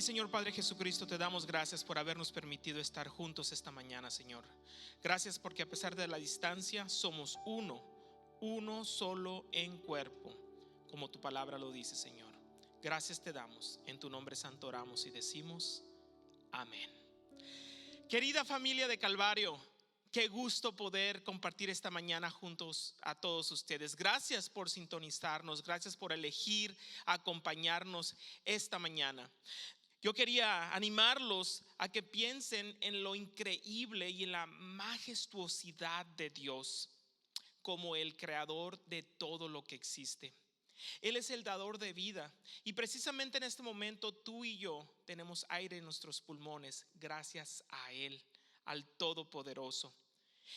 Señor Padre Jesucristo, te damos gracias por habernos permitido estar juntos esta mañana, Señor. Gracias porque a pesar de la distancia somos uno solo en cuerpo, como tu palabra lo dice, Señor. Gracias te damos, en tu nombre santo oramos y decimos amén. Querida familia de Calvario, qué gusto poder compartir esta mañana juntos a todos ustedes. Gracias por sintonizarnos, gracias por elegir acompañarnos esta mañana. Yo quería animarlos a que piensen en lo increíble y en la majestuosidad de Dios como el creador de todo lo que existe. Él es el dador de vida y precisamente en este momento tú y yo tenemos aire en nuestros pulmones gracias a Él, al Todopoderoso.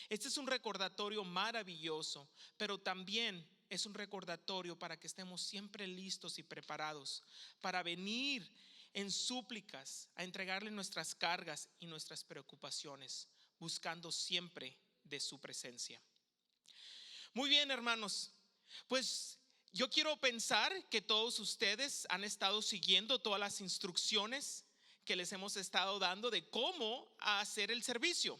Este es un recordatorio maravilloso, pero también es un recordatorio para que estemos siempre listos y preparados para venir en súplicas a entregarle nuestras cargas y nuestras preocupaciones, buscando siempre de su presencia. Muy bien, hermanos, pues yo quiero pensar que todos ustedes han estado siguiendo todas las instrucciones que les hemos estado dando de cómo hacer el servicio.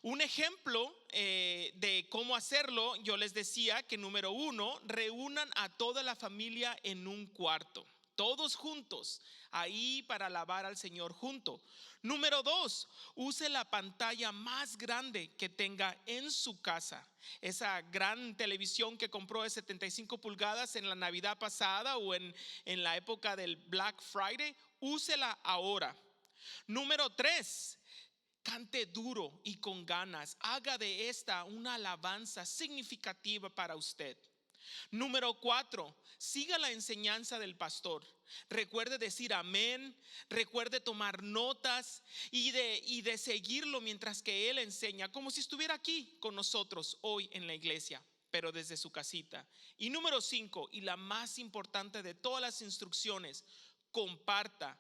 Un ejemplo de cómo hacerlo, yo les decía que número 1, reúnan a toda la familia en un cuarto, todos juntos, ahí para alabar al Señor junto. Número 2, use la pantalla más grande que tenga en su casa. Esa gran televisión que compró de 75 pulgadas en la Navidad pasada o en la época del Black Friday, úsela ahora. Número 3, cante duro y con ganas. Haga de esta una alabanza significativa para usted. Número 4, siga la enseñanza del pastor. Recuerde decir amén, recuerde tomar notas y de seguirlo mientras que él enseña, como si estuviera aquí con nosotros hoy en la iglesia, pero desde su casita. Y número 5, y la más importante de todas las instrucciones, comparta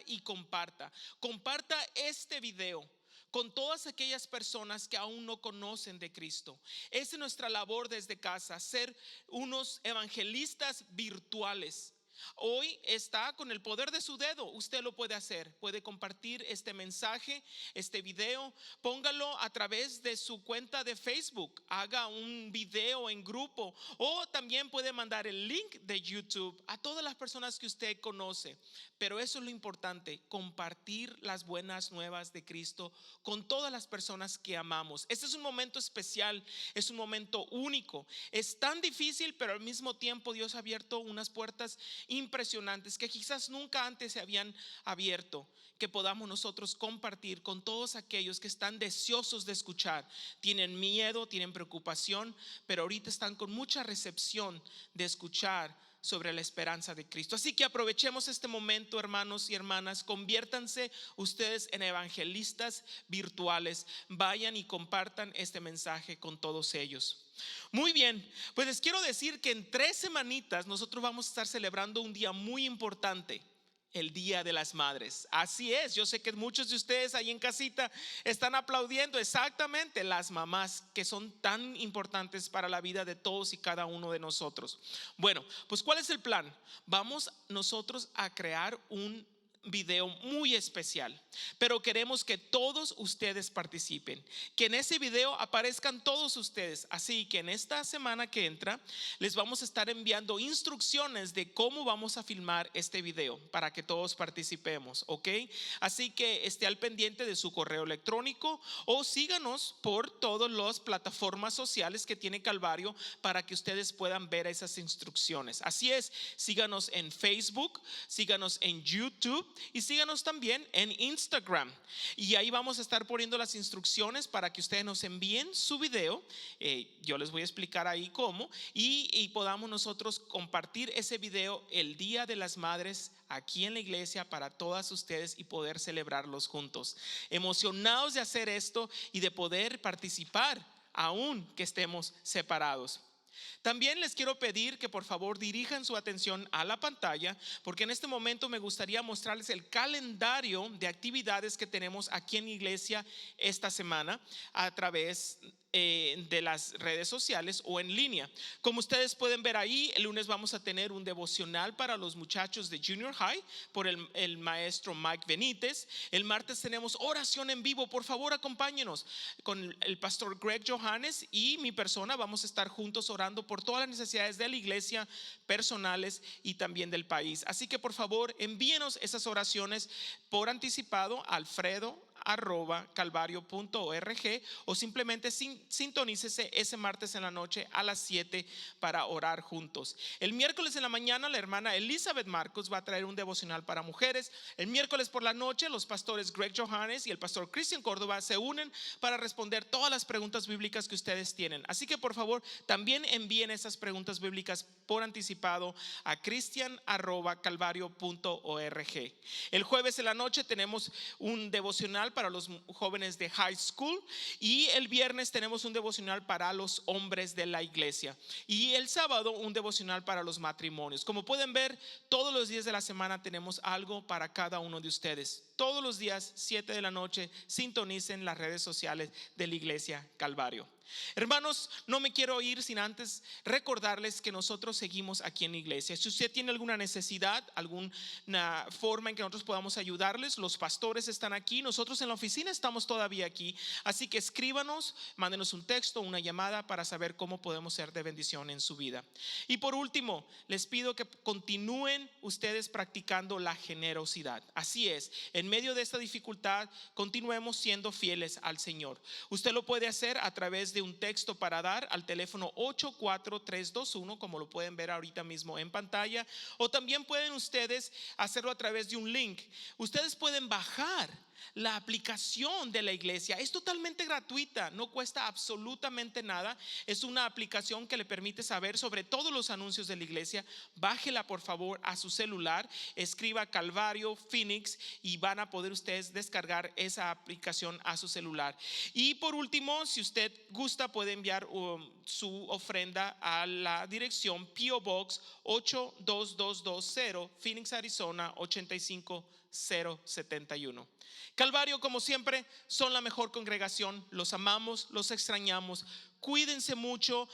y comparta. Comparta este video con todas aquellas personas que aún no conocen de Cristo. Esa es nuestra labor desde casa, ser unos evangelistas virtuales. Hoy está con el poder de su dedo, usted lo puede hacer, puede compartir este mensaje, este video, póngalo a través de su cuenta de Facebook, haga un video en grupo o también puede mandar el link de YouTube a todas las personas que usted conoce. Pero eso es lo importante, compartir las buenas nuevas de Cristo con todas las personas que amamos. Este es un momento especial, es un momento único, es tan difícil, pero al mismo tiempo Dios ha abierto unas puertas impresionantes que quizás nunca antes se habían abierto, que podamos nosotros compartir con todos aquellos que están deseosos de escuchar, tienen miedo, tienen preocupación, pero ahorita están con mucha recepción de escuchar sobre la esperanza de Cristo. Así que aprovechemos este momento, hermanos y hermanas, conviértanse ustedes en evangelistas virtuales, vayan y compartan este mensaje con todos ellos. Muy bien, pues les quiero decir que en 3 semanitas nosotros vamos a estar celebrando un día muy importante, el Día de las Madres. Así es, yo sé que muchos de ustedes ahí en casita están aplaudiendo, exactamente, las mamás que son tan importantes para la vida de todos y cada uno de nosotros. Bueno, pues ¿cuál es el plan? Vamos nosotros a crear un video muy especial, pero queremos que todos ustedes participen, que en ese video aparezcan todos ustedes. Así que en esta semana que entra les vamos a estar enviando instrucciones de cómo vamos a filmar este video para que todos participemos, ¿ok? Así que esté al pendiente de su correo electrónico o síganos por todas las plataformas sociales que tiene Calvario para que ustedes puedan ver esas instrucciones. Así es, síganos en Facebook, síganos en YouTube y síganos también en Instagram, y ahí vamos a estar poniendo las instrucciones para que ustedes nos envíen su video. Yo les voy a explicar ahí cómo y podamos nosotros compartir ese video el Día de las Madres aquí en la iglesia para todas ustedes y poder celebrarlos juntos, emocionados de hacer esto y de poder participar aún que estemos separados. También les quiero pedir que por favor dirijan su atención a la pantalla, porque en este momento me gustaría mostrarles el calendario de actividades que tenemos aquí en iglesia esta semana a través de las redes sociales o en línea. Como ustedes pueden ver ahí, el lunes vamos a tener un devocional para los muchachos de Junior High por el maestro Mike Benítez. El martes tenemos oración en vivo. Por favor, acompáñenos con el pastor Greg Johannes y mi persona. Vamos a estar juntos orando por todas las necesidades de la iglesia, personales y también del país. Así que por favor, envíenos esas oraciones por anticipado a alfredo@calvario.org o simplemente sintonícese ese martes en la noche a las 7 para orar juntos. El miércoles en la mañana la hermana Elizabeth Marcos va a traer un devocional para mujeres. El miércoles por la noche los pastores Greg Johannes y el pastor Cristian Córdoba se unen para responder todas las preguntas bíblicas que ustedes tienen. Así que por favor también envíen esas preguntas bíblicas por anticipado a cristian@calvario.org. El jueves en la noche tenemos un devocional para los jóvenes de high school y el viernes tenemos un devocional para los hombres de la iglesia y el sábado un devocional para los matrimonios. Como pueden ver, todos los días de la semana tenemos algo para cada uno de ustedes. Todos los días 7 de la noche sintonicen las redes sociales de la iglesia Calvario. Hermanos, no me quiero ir sin antes recordarles que nosotros seguimos aquí en la iglesia. Si usted tiene alguna necesidad, alguna forma en que nosotros podamos ayudarles, los pastores están aquí, nosotros en la oficina estamos todavía aquí. Así que escríbanos, mándenos un texto, una llamada para saber cómo podemos ser de bendición en su vida. Y por último, les pido que continúen ustedes practicando la generosidad. Así es, en medio de esta dificultad, continuemos siendo fieles al Señor. Usted lo puede hacer a través de un texto para dar al teléfono 84321, como lo pueden ver ahorita mismo en pantalla, o también pueden ustedes hacerlo a través de un link. Ustedes pueden bajar la aplicación de la iglesia, es totalmente gratuita, no cuesta absolutamente nada. Es una aplicación que le permite saber sobre todos los anuncios de la iglesia. Bájela por favor a su celular, escriba Calvario Phoenix y van a poder ustedes descargar esa aplicación a su celular. Y por último, si usted gusta, puede enviar su ofrenda a la dirección P.O. Box 82220, Phoenix, Arizona 85071. Calvario, como siempre, son la mejor congregación. Los amamos, los extrañamos. Cuídense mucho,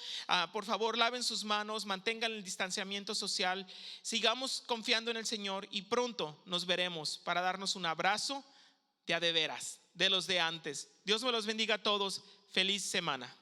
por favor laven sus manos, mantengan el distanciamiento social, sigamos confiando en el Señor y pronto nos veremos para darnos un abrazo de a de veras, de los de antes. Dios me los bendiga a todos. Feliz semana.